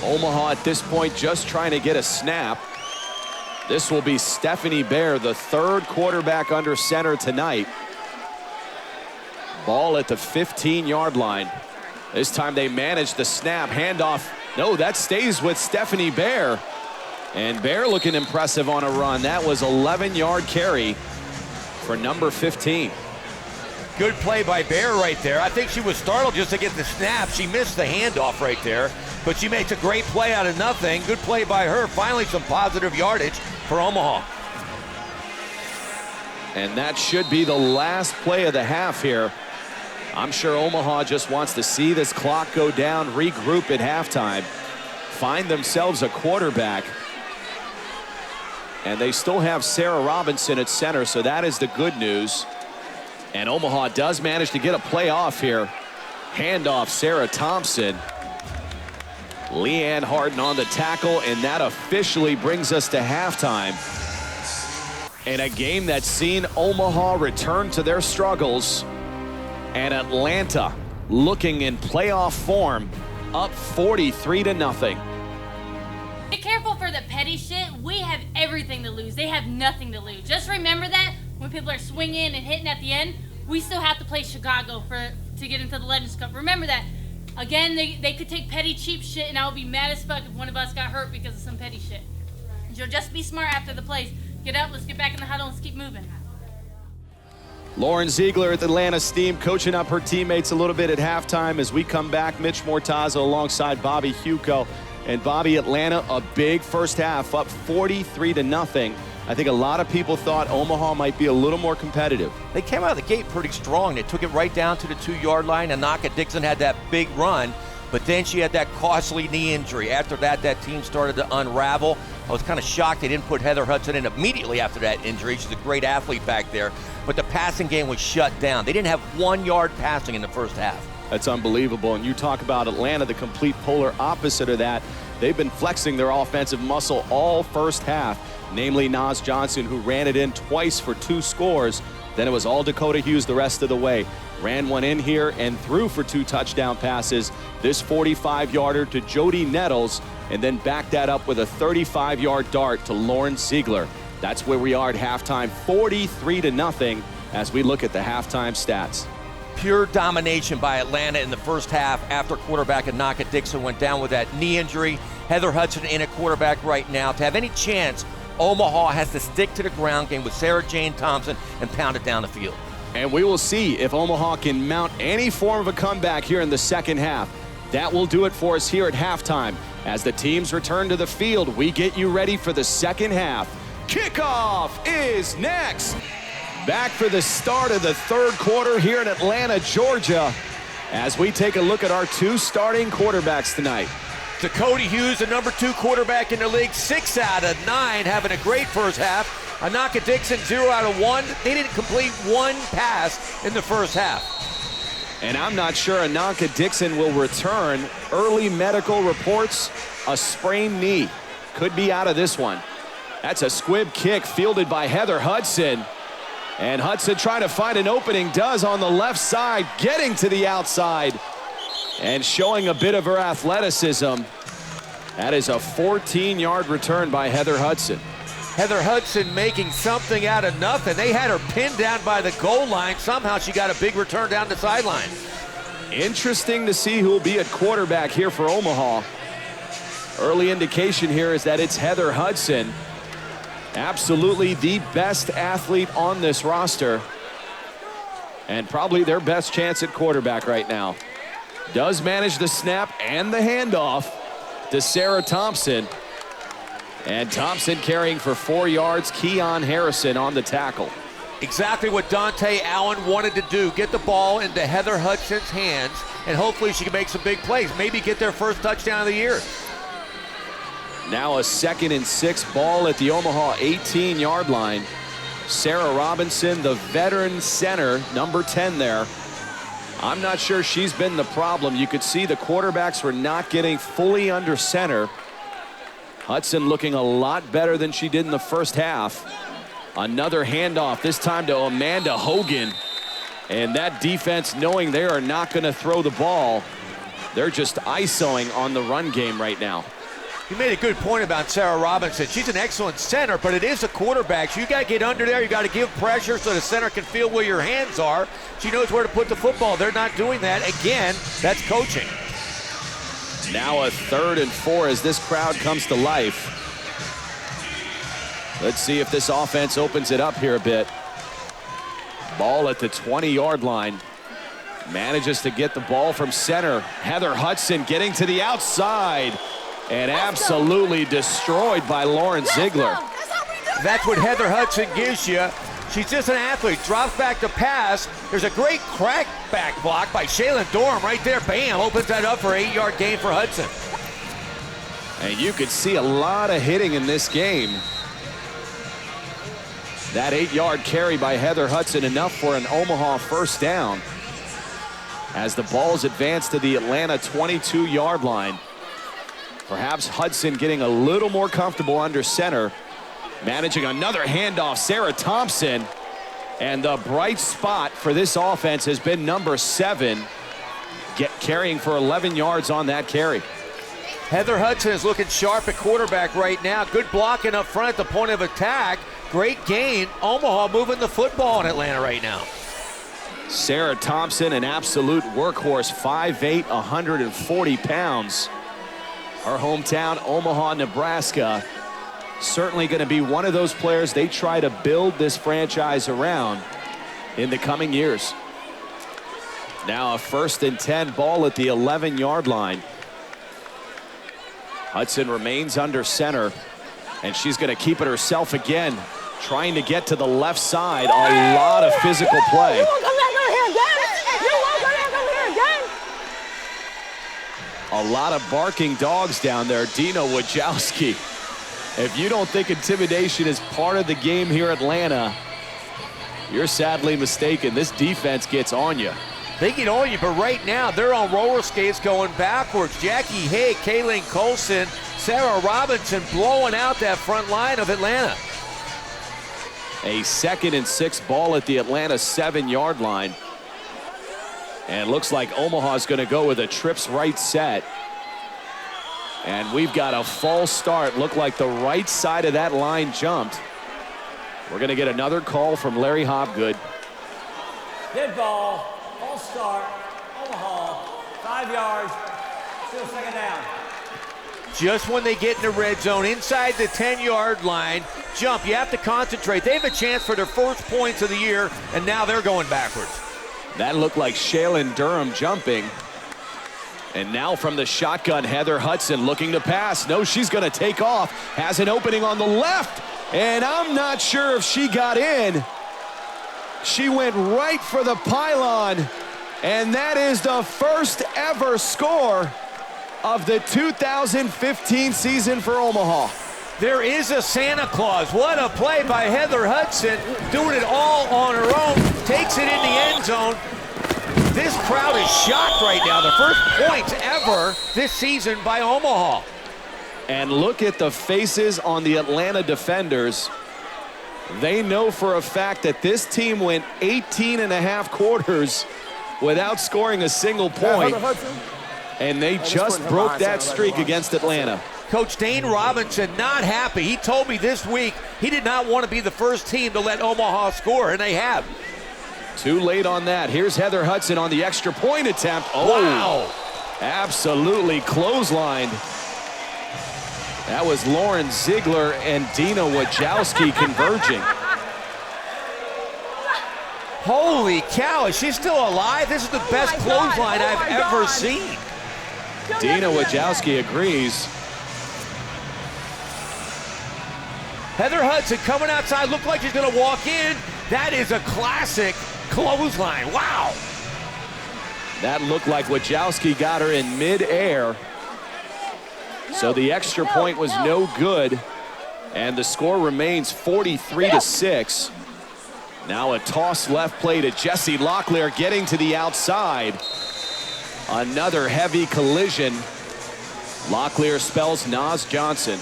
Omaha at this point just trying to get a snap. This will be Stephanie Baer, the 3rd quarterback under center tonight. Ball at the 15-yard line. This time they manage the snap, handoff. No, that stays with Stephanie Baer. And Baer looking impressive on a run. That was 11-yard carry for number 15. Good play by Baer right there. I think she was startled just to get the snap. She missed the handoff right there, but she makes a great play out of nothing. Good play by her. Finally, some positive yardage for Omaha. And that should be the last play of the half here. I'm sure Omaha just wants to see this clock go down, regroup at halftime, find themselves a quarterback. And they still have Sarah Robinson at center, so that is the good news. And Omaha does manage to get a play off here. Handoff, Sarah Thompson. Leanne Harden on the tackle, and that officially brings us to halftime. In a game that's seen Omaha return to their struggles, and Atlanta looking in playoff form, up 43-0. Be careful for the petty shit. We have everything to lose. They have nothing to lose. Just remember that when people are swinging and hitting at the end, we still have to play Chicago to get into the Legends Cup. Remember that. Again, they could take petty, cheap shit, and I would be mad as fuck if one of us got hurt because of some petty shit. So just be smart after the plays. Get up, let's get back in the huddle, and let's keep moving. Lauren Ziegler at the Atlanta Steam coaching up her teammates a little bit at halftime. As we come back, Mitch Mortazo alongside Bobby Huco. And Bobby, Atlanta, a big first half, up 43-0. I think a lot of people thought Omaha might be a little more competitive. They came out of the gate pretty strong. They took it right down to the 2-yard line. Anaka Dixon had that big run, but then she had that costly knee injury. After that, that team started to unravel. I was kind of shocked they didn't put Heather Hudson in immediately after that injury. She's a great athlete back there, but the passing game was shut down. They didn't have 1 yard passing in the first half. That's unbelievable. And you talk about Atlanta, the complete polar opposite of that. They've been flexing their offensive muscle all first half, namely Naz Johnson, who ran it in twice for 2 scores. Then it was all Dakota Hughes the rest of the way. Ran one in here and threw for 2 touchdown passes. This 45-yarder to Jody Nettles, and then backed that up with a 35-yard dart to Lauren Ziegler. That's where we are at halftime, 43-0 as we look at the halftime stats. Pure domination by Atlanta in the first half after quarterback Anaka Dixon went down with that knee injury. Heather Hudson in at quarterback right now. To have any chance, Omaha has to stick to the ground game with Sarah Jane Thompson and pound it down the field. And we will see if Omaha can mount any form of a comeback here in the second half. That will do it for us here at halftime. As the teams return to the field, we get you ready for the second half. Kickoff is next. Back for the start of the third quarter here in Atlanta, Georgia, as we take a look at our 2 starting quarterbacks tonight. Dakota Hughes, the number 2 quarterback in the league, 6 out of 9, having a great first half. Anaka Dixon, 0 out of 1. They didn't complete 1 pass in the first half. And I'm not sure Anaka Dixon will return. Early medical reports, a sprained knee. Could be out of this one. That's a squib kick fielded by Heather Hudson. And Hudson trying to find an opening, does on the left side, getting to the outside and showing a bit of her athleticism. That is a 14-yard return by Heather Hudson. Heather Hudson making something out of nothing. They had her pinned down by the goal line. Somehow she got a big return down the sideline. Interesting to see who will be at quarterback here for Omaha. Early indication here is that it's Heather Hudson. Absolutely the best athlete on this roster. And probably their best chance at quarterback right now. Does manage the snap and the handoff to Sarah Thompson. And Thompson carrying for 4 yards. Keon Harrison on the tackle. Exactly what Dante Allen wanted to do. Get the ball into Heather Hudson's hands, and hopefully she can make some big plays. Maybe get their first touchdown of the year. Now a 2nd and 6 ball at the Omaha 18-yard line. Sarah Robinson, the veteran center, number 10 there. I'm not sure she's been the problem. You could see the quarterbacks were not getting fully under center. Hudson looking a lot better than she did in the first half. Another handoff, this time to Amanda Hogan. And that defense, knowing they are not going to throw the ball, they're just ISOing on the run game right now. You made a good point about Sarah Robinson. She's an excellent center, but it is a quarterback. So you got to get under there. You got to give pressure so the center can feel where your hands are. She knows where to put the football. They're not doing that. Again, that's coaching. Now a 3rd and 4 as this crowd comes to life. Let's see if this offense opens it up here a bit. Ball at the 20-yard line. Manages to get the ball from center. Heather Hudson getting to the outside. And absolutely destroyed by Lauren Ziegler. That's what Heather Hudson gives you. She's just an athlete. Drops back to pass. There's a great crackback block by Shaylin Durham right there. Bam, opens that up for an 8-yard gain for Hudson. And you could see a lot of hitting in this game. That 8-yard carry by Heather Hudson, enough for an Omaha first down. As the ball's advanced to the Atlanta 22-yard line. Perhaps Hudson getting a little more comfortable under center. Managing another handoff, Sarah Thompson. And the bright spot for this offense has been number 7, carrying for 11 yards on that carry. Heather Hudson is looking sharp at quarterback right now. Good blocking up front at the point of attack. Great gain. Omaha moving the football in Atlanta right now. Sarah Thompson, an absolute workhorse, 5'8", 140 pounds. Her hometown, Omaha, Nebraska. Certainly going to be one of those players they try to build this franchise around in the coming years. Now a 1st and 10 ball at the 11-yard line. Hudson remains under center, and she's going to keep it herself again, trying to get to the left side. A lot of physical play. You won't come back over here again. You won't come back over here again. A lot of barking dogs down there. Dina Wojcicki. If you don't think intimidation is part of the game here in Atlanta, you're sadly mistaken. This defense gets on you. They get on you, but right now they're on roller skates going backwards. Jackie Hay, Kaylin Colson, Sarah Robinson blowing out that front line of Atlanta. A 2nd and 6 ball at the Atlanta 7-yard line. And looks like Omaha's going to go with a trips right set. And we've got a false start. Looked like the right side of that line jumped. We're going to get another call from Larry Hopgood. Dead ball, false start, Omaha, 5 yards, still 2nd down. Just when they get in the red zone, inside the 10-yard line, jump. You have to concentrate. They have a chance for their first points of the year, and now they're going backwards. That looked like Shaylin Durham jumping. And now from the shotgun, Heather Hudson looking to pass. No, she's going to take off. Has an opening on the left. And I'm not sure if she got in. She went right for the pylon. And that is the first ever score of the 2015 season for Omaha. There is a Santa Claus. What a play by Heather Hudson, doing it all on her own. Takes it in the end zone. This crowd is shocked right now. The first points ever this season by Omaha. And look at the faces on the Atlanta defenders. They know for a fact that this team went 18 and a half quarters without scoring a single point. And they just broke that streak against Atlanta. Coach Dane Robinson not happy. He told me this week he did not want to be the first team to let Omaha score, and they have. Too late on that. Here's Heather Hudson on the extra point attempt. Oh, wow. Absolutely clotheslined. That was Lauren Ziegler and Dina Wojcicki converging. Holy cow, is she still alive? This is the best clothesline I've ever seen. Dina Wojcicki agrees. Heather Hudson coming outside, looked like she's gonna walk in. That is a classic clothesline, wow. That looked like Wojcicki got her in mid-air. So the extra point was no good. And the score remains 43-6. Now a toss left play to Jessie Locklear getting to the outside. Another heavy collision. Locklear spells Naz Johnson.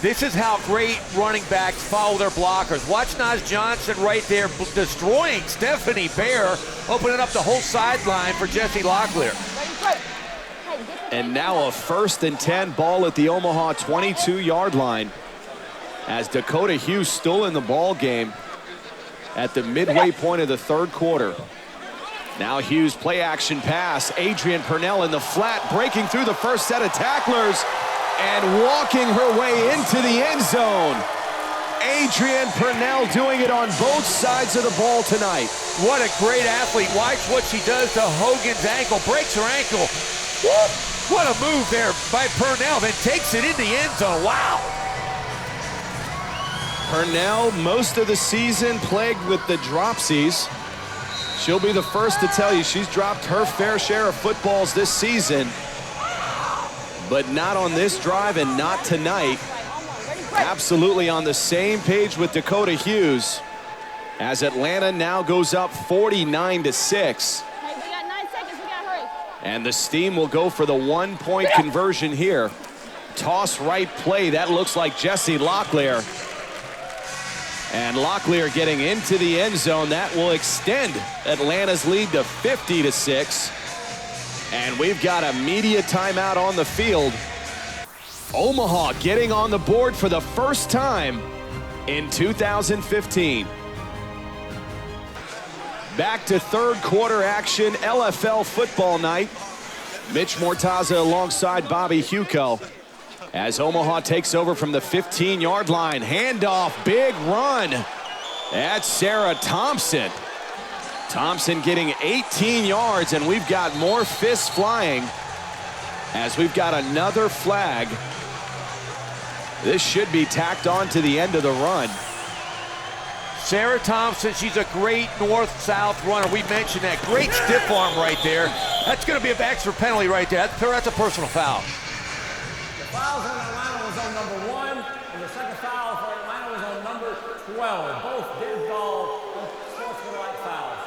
This is how great running backs follow their blockers. Watch Naz Johnson right there destroying Stephanie Bear, opening up the whole sideline for Jessie Locklear. And now a 1st and 10 ball at the Omaha 22-yard line as Dakota Hughes still in the ball game at the midway point of the 3rd quarter. Now Hughes play action pass. Adrian Purnell in the flat, breaking through the first set of tacklers and walking her way into the end zone. Adrian Purnell doing it on both sides of the ball tonight. What a great athlete. Watch what she does to Hogan's ankle. Breaks her ankle. Whoop. What a move there by Purnell, then takes it in the end zone. Wow. Purnell, most of the season plagued with the dropsies. She'll be the first to tell you she's dropped her fair share of footballs this season, but not on this drive and not tonight. Absolutely on the same page with Dakota Hughes as Atlanta now goes up 49-6. And the Steam will go for the 1-point conversion here. Toss right play. That looks like Jessie Locklear. And Locklear getting into the end zone. That will extend Atlanta's lead to 50-6. And we've got a media timeout on the field. Omaha getting on the board for the first time in 2015. Back to 3rd quarter action, LFL football night. Mitch Mortaza alongside Bobby Huco as Omaha takes over from the 15-yard line. Handoff, big run. That's Sarah Thompson. Thompson getting 18 yards, and we've got more fists flying as we've got another flag. This should be tacked on to the end of the run. Sarah Thompson, she's a great north-south runner. We mentioned that. Great stiff arm right there. That's going to be an extra penalty right there. That's a personal foul. The fouls on Atlanta was on number 1, and the second foul for Atlanta was on number 12. Both did call unsportsmanlike fouls.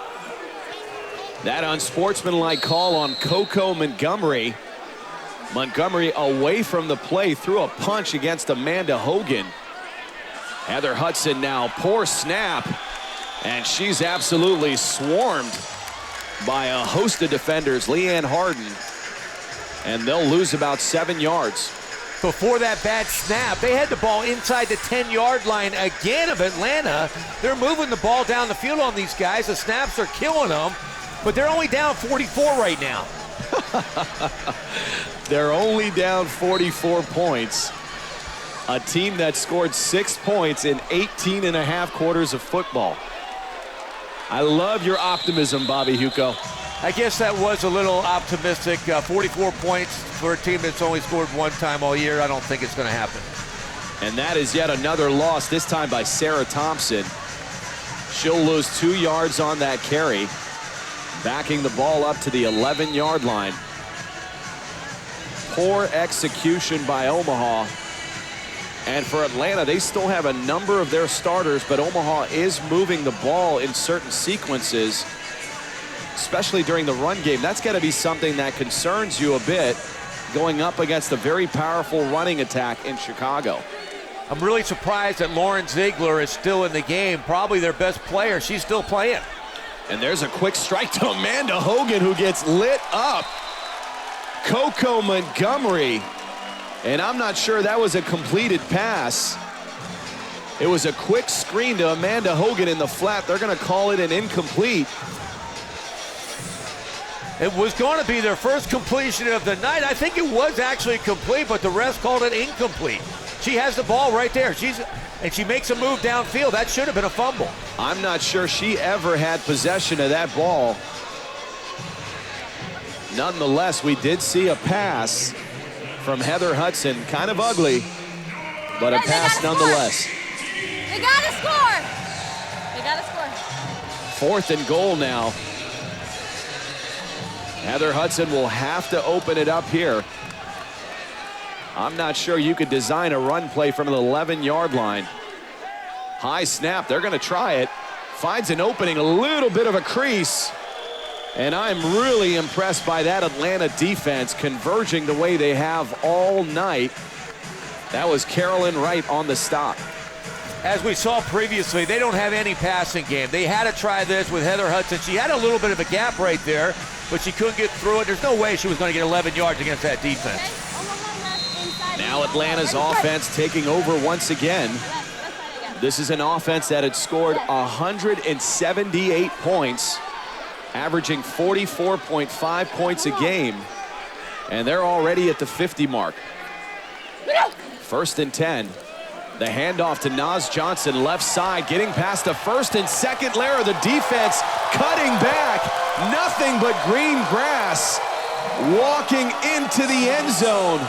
That unsportsmanlike call on Coco Montgomery. Montgomery away from the play, threw a punch against Amanda Hogan. Heather Hudson now, poor snap, and she's absolutely swarmed by a host of defenders. Leanne Harden, and they'll lose about 7 yards. Before that bad snap, they had the ball inside the 10-yard line again of Atlanta. They're moving the ball down the field on these guys. The snaps are killing them, but they're only down 44 right now. They're only down 44 points. A team that scored 6 points in 18 and a half quarters of football. I love your optimism, Bobby Huco. I guess that was a little optimistic. 44 points for a team that's only scored 1 time all year. I don't think it's going to happen. And that is yet another loss, this time by Sarah Thompson. She'll lose 2 yards on that carry, backing the ball up to the 11-yard line. Poor execution by Omaha. And for Atlanta, they still have a number of their starters, but Omaha is moving the ball in certain sequences, especially during the run game. That's got to be something that concerns you a bit, going up against a very powerful running attack in Chicago. I'm really surprised that Lauren Ziegler is still in the game, probably their best player. She's still playing. And there's a quick strike to Amanda Hogan, who gets lit up. Coco Montgomery And I'm not sure that was a completed pass. It was a quick screen to Amanda Hogan in the flat. They're going to call it an incomplete. It was going to be their first completion of the night. I think it was actually complete, but the refs called it incomplete. She has the ball right there. And she makes a move downfield. That should have been a fumble. I'm not sure she ever had possession of that ball. Nonetheless, we did see a pass from Heather Hudson. Kind of ugly, but a pass nonetheless. They gotta score. They gotta score. 4th and goal now. Heather Hudson will have to open it up here. I'm not sure you could design a run play from the 11-yard line. High snap, they're gonna try it. Finds an opening, a little bit of a crease. And I'm really impressed by that Atlanta defense converging the way they have all night. That was Carolyn Wright on the stop. As we saw previously, they don't have any passing game. They had to try this with Heather Hudson. She had a little bit of a gap right there, but she couldn't get through it. There's no way she was going to get 11 yards against that defense. Now Atlanta's offense taking over once again. This is an offense that had scored 178 points, averaging 44.5 points a game, and they're already at the 50 mark. 1st and 10. The handoff to Naz Johnson, left side, getting past the 1st and 2nd layer of the defense, cutting back, nothing but green grass, walking into the end zone.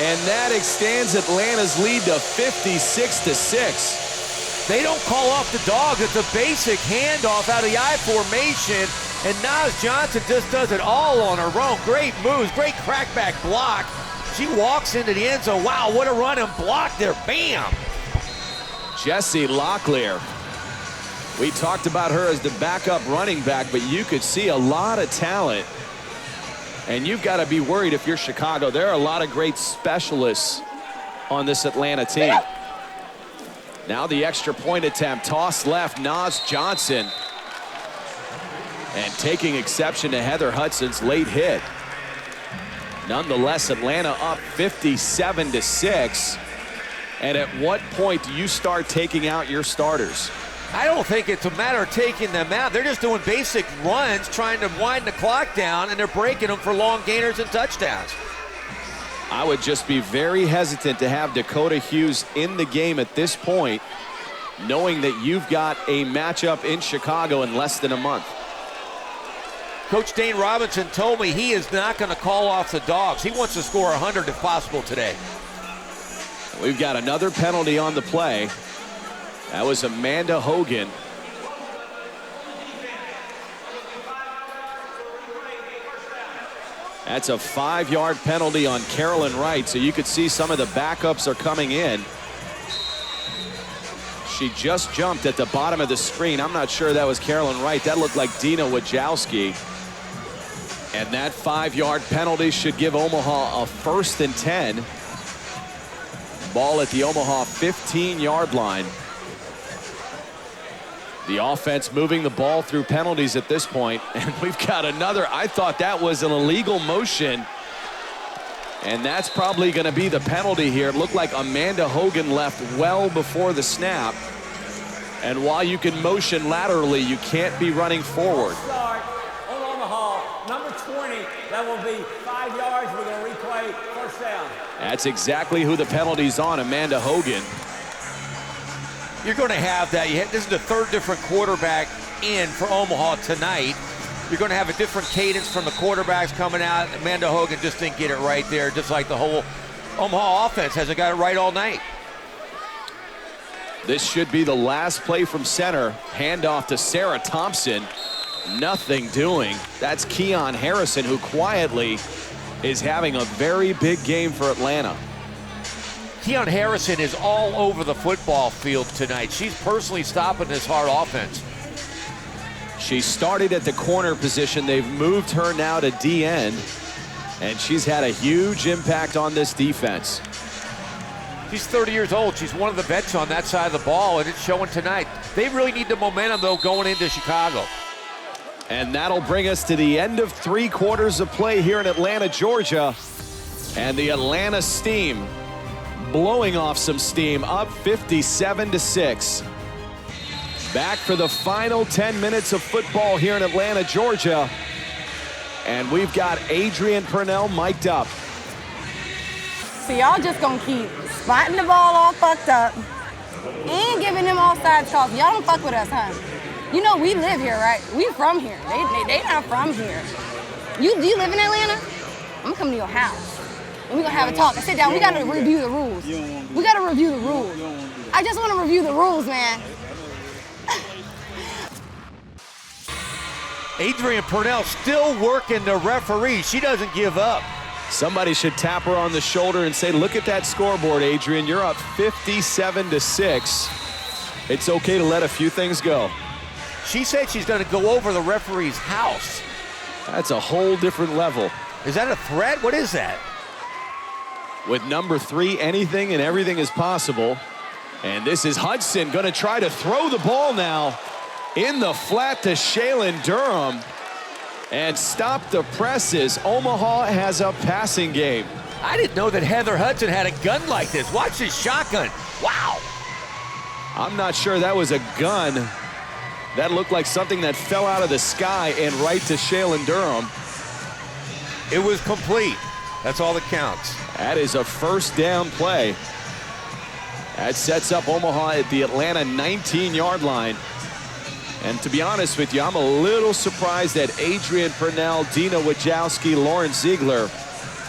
And that extends Atlanta's lead to 56-6. They don't call off the dogs. It's a basic handoff out of the I formation, and Naz Johnson just does it all on her own. Great moves, great crackback block. She walks into the end zone. Wow, what a run and block there. Bam! Jessie Locklear. We talked about her as the backup running back, but you could see a lot of talent. And you've got to be worried if you're Chicago. There are a lot of great specialists on this Atlanta team. Now the extra point attempt, toss left, Naz Johnson. And taking exception to Heather Hudson's late hit. Nonetheless, Atlanta up 57-6. And at what point do you start taking out your starters? I don't think it's a matter of taking them out. They're just doing basic runs, trying to wind the clock down, and they're breaking them for long gainers and touchdowns. I would just be very hesitant to have Dakota Hughes in the game at this point, knowing that you've got a matchup in Chicago in less than a month. Coach Dane Robinson told me he is not going to call off the dogs. He wants to score 100 if possible today. We've got another penalty on the play. That was Amanda Hogan. That's a 5-yard penalty on Carolyn Wright, so you could see some of the backups are coming in. She just jumped at the bottom of the screen. I'm not sure that was Carolyn Wright. That looked like Dina Wojcicki. And that 5-yard penalty should give Omaha a 1st and 10. Ball at the Omaha 15-yard line. The offense moving the ball through penalties at this point. And we've got another. I thought that was an illegal motion. And that's probably going to be the penalty here. It looked like Amanda Hogan left well before the snap. And while you can motion laterally, you can't be running forward. Start on Omaha, number 20. That will be 5 yards. We're going to replay 1st down. That's exactly who the penalty's on, Amanda Hogan. You're going to have that. This is the 3rd different quarterback in for Omaha tonight. You're going to have a different cadence from the quarterbacks coming out. Amanda Hogan just didn't get it right there, just like the whole Omaha offense hasn't got it right all night. This should be the last play from center. Handoff to Sarah Thompson. Nothing doing. That's Keon Harrison, who quietly is having a very big game for Atlanta. Keon Harrison is all over the football field tonight. She's personally stopping this hard offense. She started at the corner position. They've moved her now to D-end, and she's had a huge impact on this defense. She's 30 years old. She's one of the vets on that side of the ball, and it's showing tonight. They really need the momentum, though, going into Chicago. And that'll bring us to the end of 3 quarters of play here in Atlanta, Georgia. And the Atlanta Steam blowing off some steam, up 57-6. Back for the final 10 minutes of football here in Atlanta, Georgia. And we've got Adrian Purnell mic'd up. So y'all just gonna keep spotting the ball all fucked up and giving them offside calls. Y'all don't fuck with us, huh? You know we live here, right? We from here. They not from here. Do you live in Atlanta? I'm gonna come to your house and we gonna have a talk and sit down. We gotta review the rules. We gotta review the rules. I just wanna review the rules, man. Adrian Purnell still working the referee. She doesn't give up. Somebody should tap her on the shoulder and say, look at that scoreboard, Adrian. You're up 57-6. It's okay to let a few things go. She said she's going to go over the referee's house. That's a whole different level. Is that a threat? What is that? With number 3, anything and everything is possible. And this is Hudson going to try to throw the ball now in the flat to Shaylin Durham and stop the presses. Omaha has a passing game. I didn't know that Heather Hudson had a gun like this. Watch this shotgun. Wow. I'm not sure that was a gun. That looked like something that fell out of the sky and right to Shaylin Durham. It was complete. That's all that counts. That is a first down play. That sets up Omaha at the Atlanta 19-yard line. And to be honest with you, I'm a little surprised that Adrian Purnell, Dina Wojcicki, Lauren Ziegler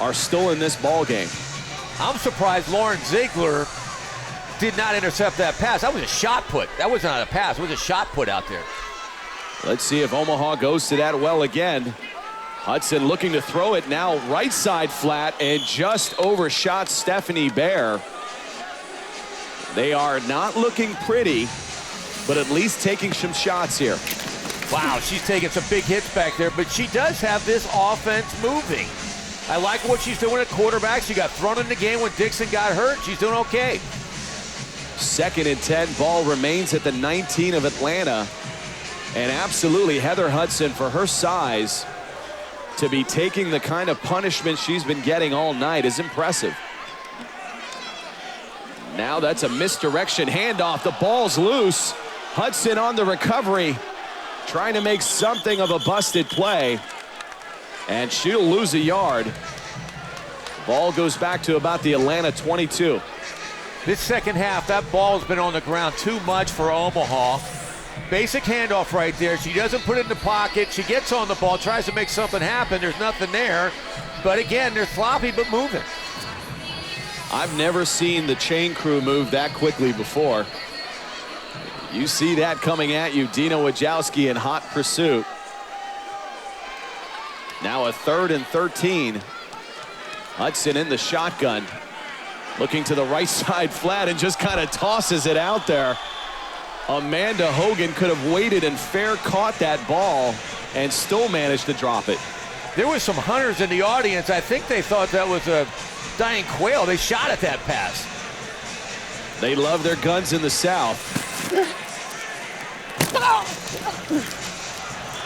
are still in this ball game. I'm surprised Lauren Ziegler did not intercept that pass. That was a shot put. That was not a pass. It was a shot put out there. Let's see if Omaha goes to that well again. Hudson looking to throw it now right side flat and just overshot Stephanie Bear. They are not looking pretty, but at least taking some shots here. Wow, she's taking some big hits back there, but she does have this offense moving. I like what she's doing at quarterback. She got thrown in the game when Dixon got hurt. She's doing okay. 2nd and 10, ball remains at the 19 of Atlanta. And absolutely, Heather Hudson, for her size, to be taking the kind of punishment she's been getting all night is impressive. Now that's a misdirection handoff. The ball's loose. Hudson on the recovery, trying to make something of a busted play. And she'll lose a yard. Ball goes back to about the Atlanta 22. This second half, that ball's been on the ground too much for Omaha. Basic handoff right there. She doesn't put it in the pocket. She gets on the ball, tries to make something happen. There's nothing there. But again, they're sloppy but moving. I've never seen the chain crew move that quickly before. You see that coming at you, Dina Wojcicki in hot pursuit. Now a 3rd and 13. Hudson in the shotgun. Looking to the right side flat and just kind of tosses it out there. Amanda Hogan could have waited and fair caught that ball and still managed to drop it. There was some hunters in the audience. I think they thought that was a dying quail. They shot at that pass. They love their guns in the South.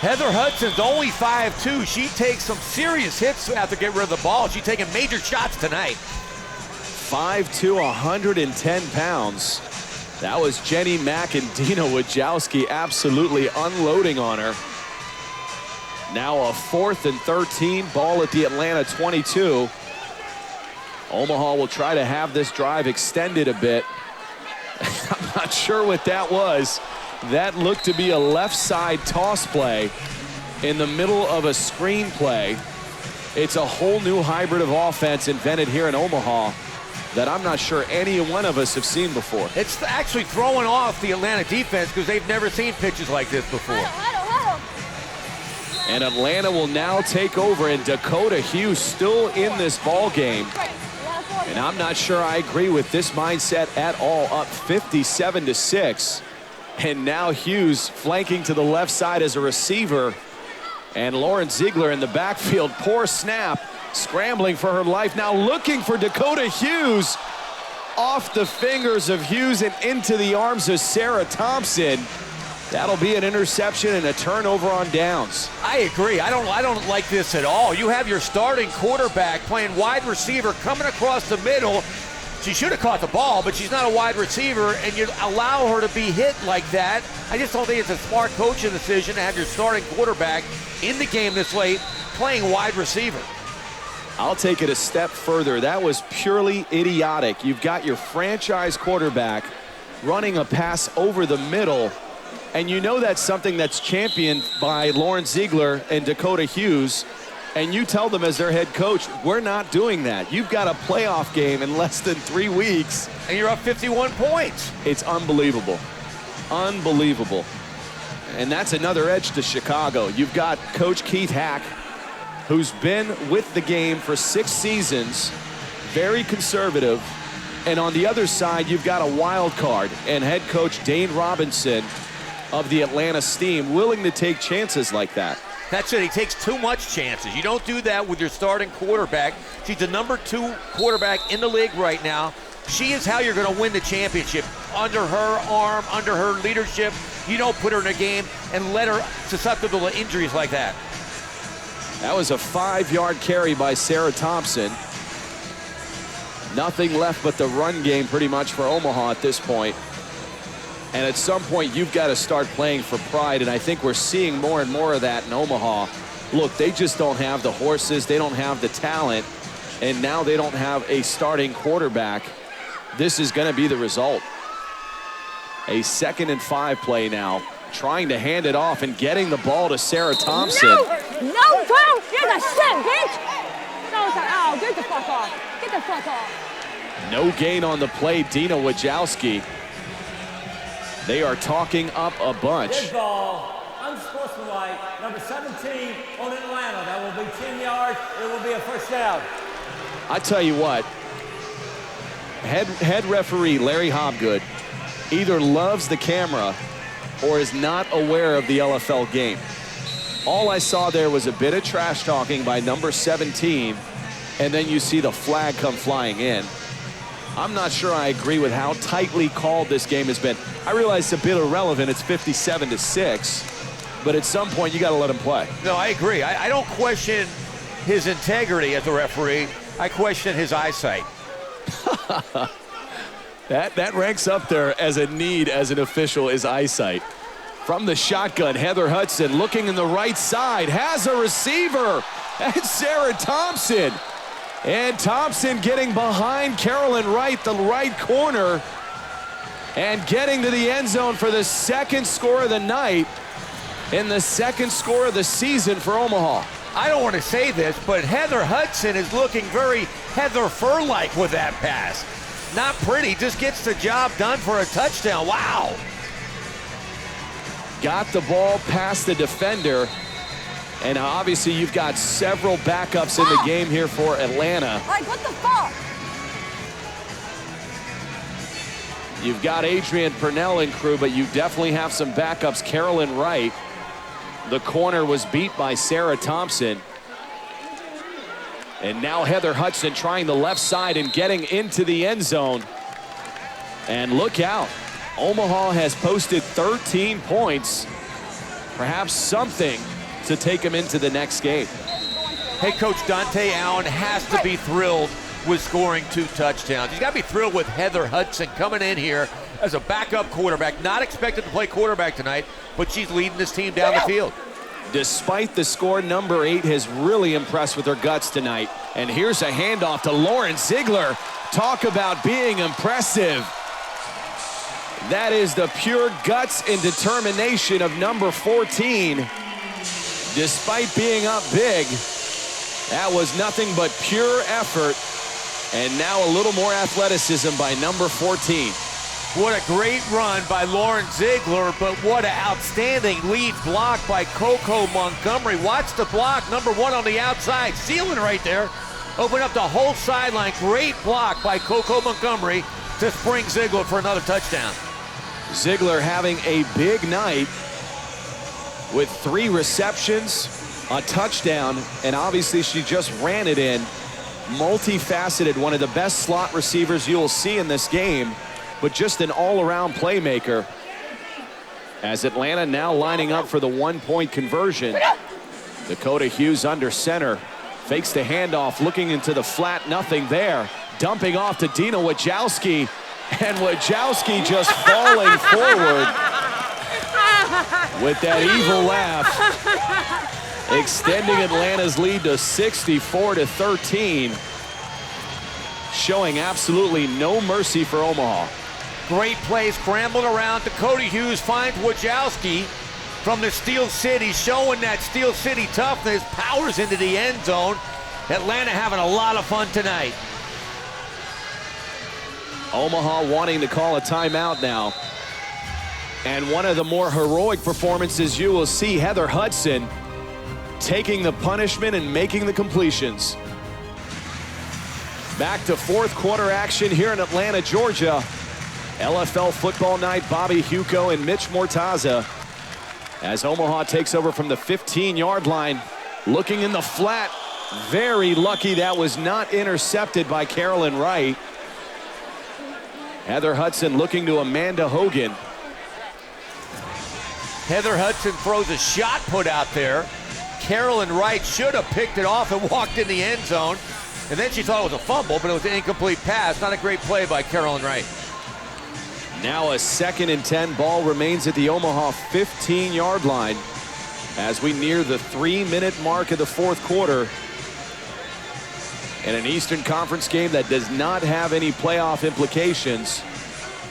Heather Hudson's only 5'2". She takes some serious hits after getting rid of the ball. She's taking major shots tonight. 5'2", 110 pounds. That was Jenny Mack and Dina Wojcicki absolutely unloading on her. Now a 4th and 13, ball at the Atlanta 22. Omaha will try to have this drive extended a bit. I'm not sure what that was. That looked to be a left side toss play in the middle of a screen play. It's a whole new hybrid of offense invented here in Omaha that I'm not sure any one of us have seen before. It's actually throwing off the Atlanta defense because they've never seen pitches like this before. And Atlanta will now take over, and Dakota Hughes still in this ball game. And I'm not sure I agree with this mindset at all. Up 57-6. And now Hughes flanking to the left side as a receiver. And Lauren Ziegler in the backfield. Poor snap. Scrambling for her life. Now looking for Dakota Hughes. Off the fingers of Hughes and into the arms of Sarah Thompson. That'll be an interception and a turnover on downs. I agree. I don't like this at all. You have your starting quarterback playing wide receiver coming across the middle. She should have caught the ball, but she's not a wide receiver, and you allow her to be hit like that. I just don't think it's a smart coaching decision to have your starting quarterback in the game this late playing wide receiver. I'll take it a step further. That was purely idiotic. You've got your franchise quarterback running a pass over the middle, and you know that's something that's championed by Lauren Ziegler and Dakota Hughes, and you tell them as their head coach, we're not doing that. You've got a playoff game in less than 3 weeks. And you're up 51 points. It's unbelievable. Unbelievable. And that's another edge to Chicago. You've got Coach Keith Hack, who's been with the game for 6 seasons, very conservative. And on the other side, you've got a wild card and head coach Dane Robinson of the Atlanta Steam, willing to take chances like that. That's it. He takes too much chances. You don't do that with your starting quarterback. She's the number 2 quarterback in the league right now. She is how you're going to win the championship. Under her arm, under her leadership, you don't put her in a game and let her susceptible to injuries like that. That was a 5-yard carry by Sarah Thompson. Nothing left but the run game pretty much for Omaha at this point. And at some point, you've got to start playing for pride, and I think we're seeing more and more of that in Omaha. Look, they just don't have the horses, they don't have the talent, and now they don't have a starting quarterback. This is going to be the result. A 2nd and 5 play now, trying to hand it off and getting the ball to Sarah Thompson. No, bro, you're the shit, bitch. No, oh, get the fuck off. Get the fuck off. No gain on the play, Dina Wojcicki. They are talking up a bunch. Good ball, unsportsmanlike, number 17 on Atlanta. That will be 10 yards. It will be a first down. I tell you what, head referee Larry Hobgood either loves the camera or is not aware of the LFL game. All I saw there was a bit of trash talking by number 17, and then you see the flag come flying in. I'm not sure I agree with how tightly called this game has been. I realize it's a bit irrelevant. It's 57-6, but at some point you got to let him play. No, I agree. I don't question his integrity as a referee. I question his eyesight. That ranks up there as a need as an official is eyesight. From the shotgun, Heather Hudson looking in the right side, has a receiver. That's Sarah Thompson. And Thompson getting behind Carolyn Wright, the right corner, and getting to the end zone for the 2nd score of the night and the 2nd score of the season for Omaha. I don't want to say this, but Heather Hudson is looking very Heather Furr-like with that pass. Not pretty, just gets the job done for a touchdown. Wow. Got the ball past the defender. And obviously you've got several backups in the game here for Atlanta. Like, what the fuck? You've got Adrian Purnell and crew, but you definitely have some backups. Carolyn Wright, the corner, was beat by Sarah Thompson. And now Heather Hudson trying the left side and getting into the end zone. And look out. Omaha has posted 13 points. Perhaps something to take him into the next game. Hey, Coach Dante Allen has to be thrilled with scoring 2 touchdowns. He's got to be thrilled with Heather Hudson coming in here as a backup quarterback. Not expected to play quarterback tonight, but she's leading this team down the field. Despite the score, number 8 has really impressed with her guts tonight. And here's a handoff to Lauren Ziegler. Talk about being impressive. That is the pure guts and determination of number 14. Despite being up big, that was nothing but pure effort. And now a little more athleticism by number 14. What a great run by Lauren Ziegler, but what an outstanding lead block by Coco Montgomery. Watch the block, number 1 on the outside, ceiling right there. Open up the whole sideline. Great block by Coco Montgomery to spring Ziegler for another touchdown. Ziegler having a big night with 3 receptions, a touchdown, and obviously she just ran it in. Multifaceted, one of the best slot receivers you'll see in this game, but just an all-around playmaker. As Atlanta now lining up for the 1-point conversion. Dakota Hughes under center. Fakes the handoff, looking into the flat, nothing there. Dumping off to Dina Wojciechowski, and Wojciechowski just falling forward with that evil laugh, extending Atlanta's lead to 64-13, showing absolutely no mercy for Omaha. Great play, scrambling around. Dakota Hughes finds Wojciechowski from the Steel City, showing that Steel City toughness, powers into the end zone. Atlanta having a lot of fun tonight. Omaha wanting to call a timeout now. And one of the more heroic performances you will see, Heather Hudson taking the punishment and making the completions. Back to fourth quarter action here in Atlanta, Georgia. LFL football night, Bobby Huco and Mitch Mortaza. As Omaha takes over from the 15-yard line, looking in the flat. Very lucky that was not intercepted by Carolyn Wright. Heather Hudson looking to Amanda Hogan. Heather Hudson throws a shot put out there. Carolyn Wright should have picked it off and walked in the end zone. And then she thought it was a fumble, but it was an incomplete pass. Not a great play by Carolyn Wright. Now a 2nd and 10. Ball remains at the Omaha 15-yard line as we near the 3-minute mark of the fourth quarter. In an Eastern Conference game that does not have any playoff implications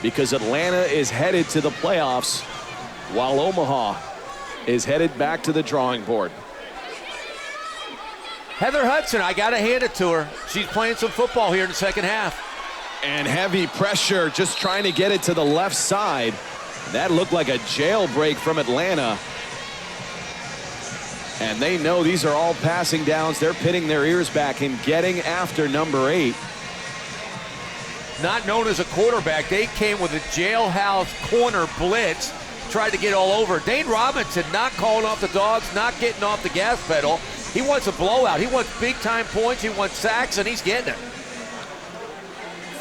because Atlanta is headed to the playoffs while Omaha is headed back to the drawing board. Heather Hudson, I got to hand it to her. She's playing some football here in the second half. And heavy pressure, just trying to get it to the left side. That looked like a jailbreak from Atlanta. And they know these are all passing downs. They're pinning their ears back and getting after number 8. Not known as a quarterback, they came with a jailhouse corner blitz, tried to get all over. Dane Robinson not calling off the dogs, not getting off the gas pedal. He wants a blowout. He wants big-time points. He wants sacks, and he's getting it.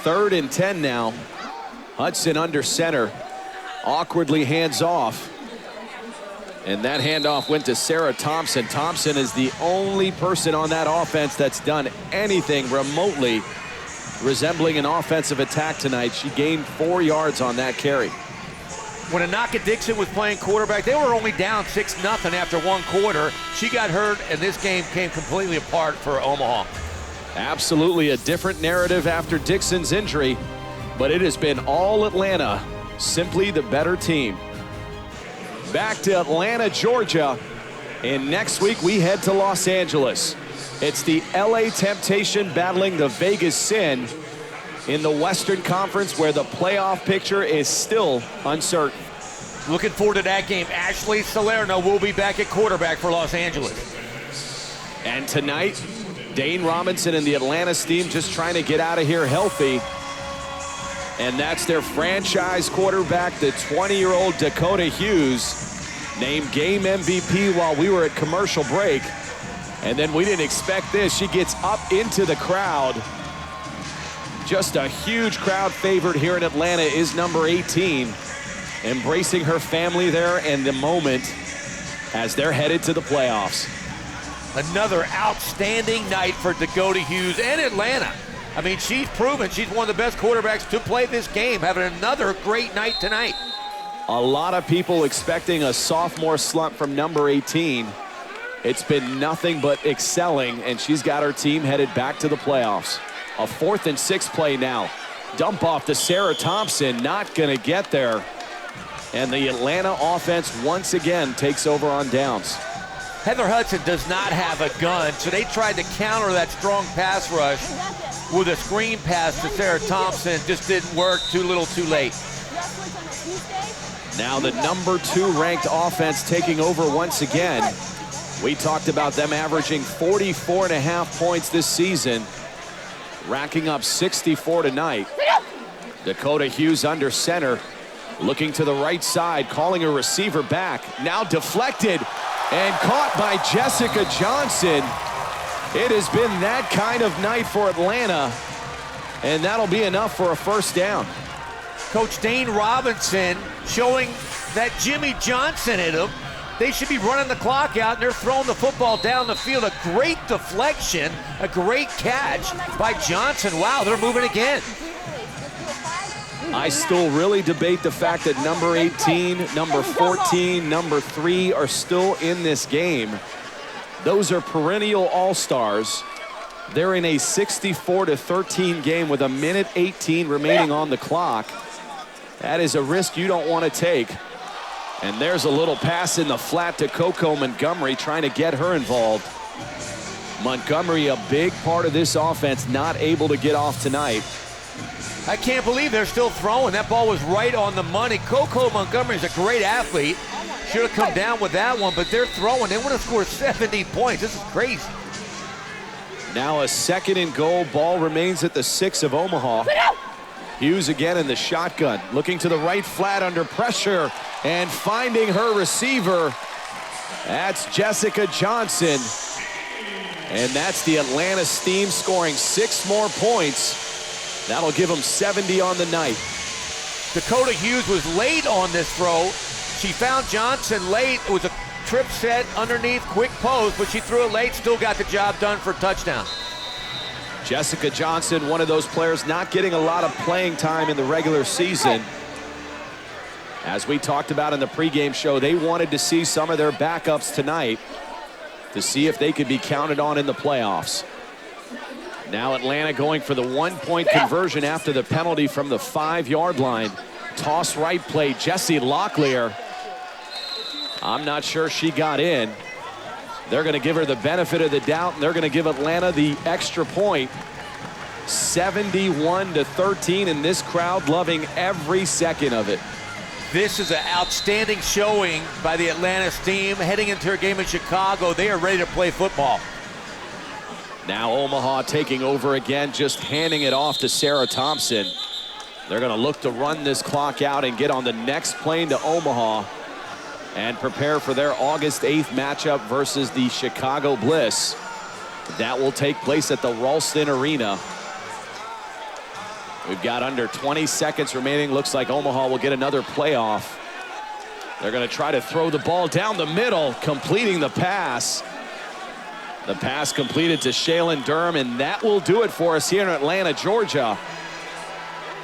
3rd and 10 now. Hudson under center. Awkwardly hands off. And that handoff went to Sarah Thompson. Thompson is the only person on that offense that's done anything remotely resembling an offensive attack tonight. She gained 4 yards on that carry. When Anaka Dixon was playing quarterback, they were only down 6-0 after 1 quarter. She got hurt, and this game came completely apart for Omaha. Absolutely a different narrative after Dixon's injury, but it has been all Atlanta, simply the better team. Back to Atlanta, Georgia, and next week we head to Los Angeles. It's the LA Temptation battling the Vegas Sin in the Western Conference, where the playoff picture is still uncertain. Looking forward to that game. Ashley Salerno will be back at quarterback for Los Angeles. And tonight, Dane Robinson and the Atlanta team just trying to get out of here healthy. And that's their franchise quarterback, the 20-year-old Dakota Hughes, named game MVP while we were at commercial break. And then we didn't expect this. She gets up into the crowd. Just a huge crowd favorite here in Atlanta is number 18, embracing her family there and the moment as they're headed to the playoffs. Another outstanding night for Dakota Hughes and Atlanta. I mean, she's proven she's one of the best quarterbacks to play this game, having another great night tonight. A lot of people expecting a sophomore slump from number 18. It's been nothing but excelling, and she's got her team headed back to the playoffs. A 4th and 6 play now. Dump off to Sarah Thompson, not going to get there. And the Atlanta offense once again takes over on downs. Heather Hudson does not have a gun, so they tried to counter that strong pass rush with a screen pass to Sarah Thompson. Just didn't work, too little, too late. Now the number 2 ranked offense taking over once again. We talked about them averaging 44.5 points this season, racking up 64 tonight. Dakota Hughes under center, looking to the right side, calling a receiver back. Now deflected and caught by Jessica Johnson. It has been that kind of night for Atlanta, and that'll be enough for a first down. Coach Dane Robinson showing that Jimmy Johnson hit him. They should be running the clock out, and they're throwing the football down the field. A great deflection, a great catch by Johnson. Wow, they're moving again. I still really debate the fact that number 18, number 14, number 3 are still in this game. Those are perennial all-stars. They're in a 64-13 game with 1:18 remaining on the clock. That is a risk you don't want to take. And there's a little pass in the flat to Coco Montgomery, trying to get her involved. Montgomery, a big part of this offense, not able to get off tonight. I can't believe they're still throwing. That ball was right on the money. Coco Montgomery is a great athlete. Should have come down with that one, but they're throwing. They would have scored 70 points. This is crazy. Now a 2nd and goal. Ball remains at the 6 of Omaha. Hughes again in the shotgun, looking to the right flat under pressure and finding her receiver. That's Jessica Johnson. And that's the Atlanta Steam scoring 6 more points. That'll give them 70 on the night. Dakota Hughes was late on this throw. She found Johnson late. It was a trip set underneath, quick post, but she threw it late, still got the job done for a touchdown. Jessica Johnson, one of those players not getting a lot of playing time in the regular season. As we talked about in the pregame show, they wanted to see some of their backups tonight to see if they could be counted on in the playoffs. Now Atlanta going for the 1-point conversion after the penalty from the 5-yard line. Toss right play, Jessie Locklear. I'm not sure she got in. They're going to give her the benefit of the doubt, and they're going to give Atlanta the extra point. 71-13, and this crowd loving every second of it. This is an outstanding showing by the Atlanta Steam. Heading into a game in Chicago, they are ready to play football. Now Omaha taking over again, just handing it off to Sarah Thompson. They're going to look to run this clock out and get on the next plane to Omaha and prepare for their August 8th matchup versus the Chicago Bliss. That will take place at the Ralston Arena. We've got under 20 seconds remaining. Looks like Omaha will get another playoff. They're going to try to throw the ball down the middle, completing the pass. The pass completed to Shaylin Durham, and that will do it for us here in Atlanta, Georgia.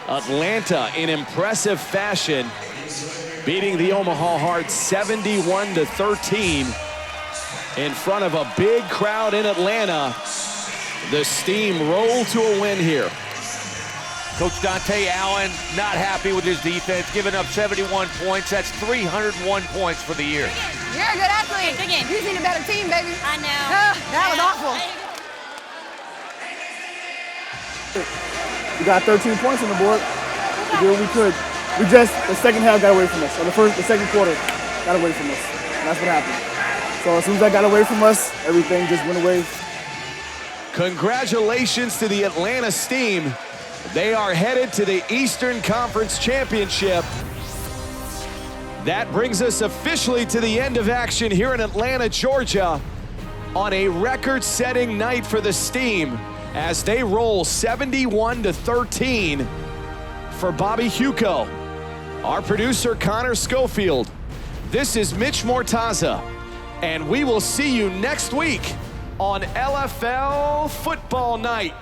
Atlanta in impressive fashion, beating the Omaha Heart 71-13 in front of a big crowd in Atlanta. The Steam roll to a win here. Coach Dante Allen not happy with his defense, giving up 71 points. That's 301 points for the year. You're a good athlete. You need a better team, baby. I know. That was awful. We got 13 points on the board. We did what we could. We just, the second half got away from us. Or the second quarter got away from us. And that's what happened. So as soon as that got away from us, everything just went away. Congratulations to the Atlanta Steam. They are headed to the Eastern Conference Championship. That brings us officially to the end of action here in Atlanta, Georgia, on a record-setting night for the Steam as they roll 71-13 for Bobby Huco. Our producer, Connor Schofield. This is Mitch Mortaza, and we will see you next week on LFL Football Night.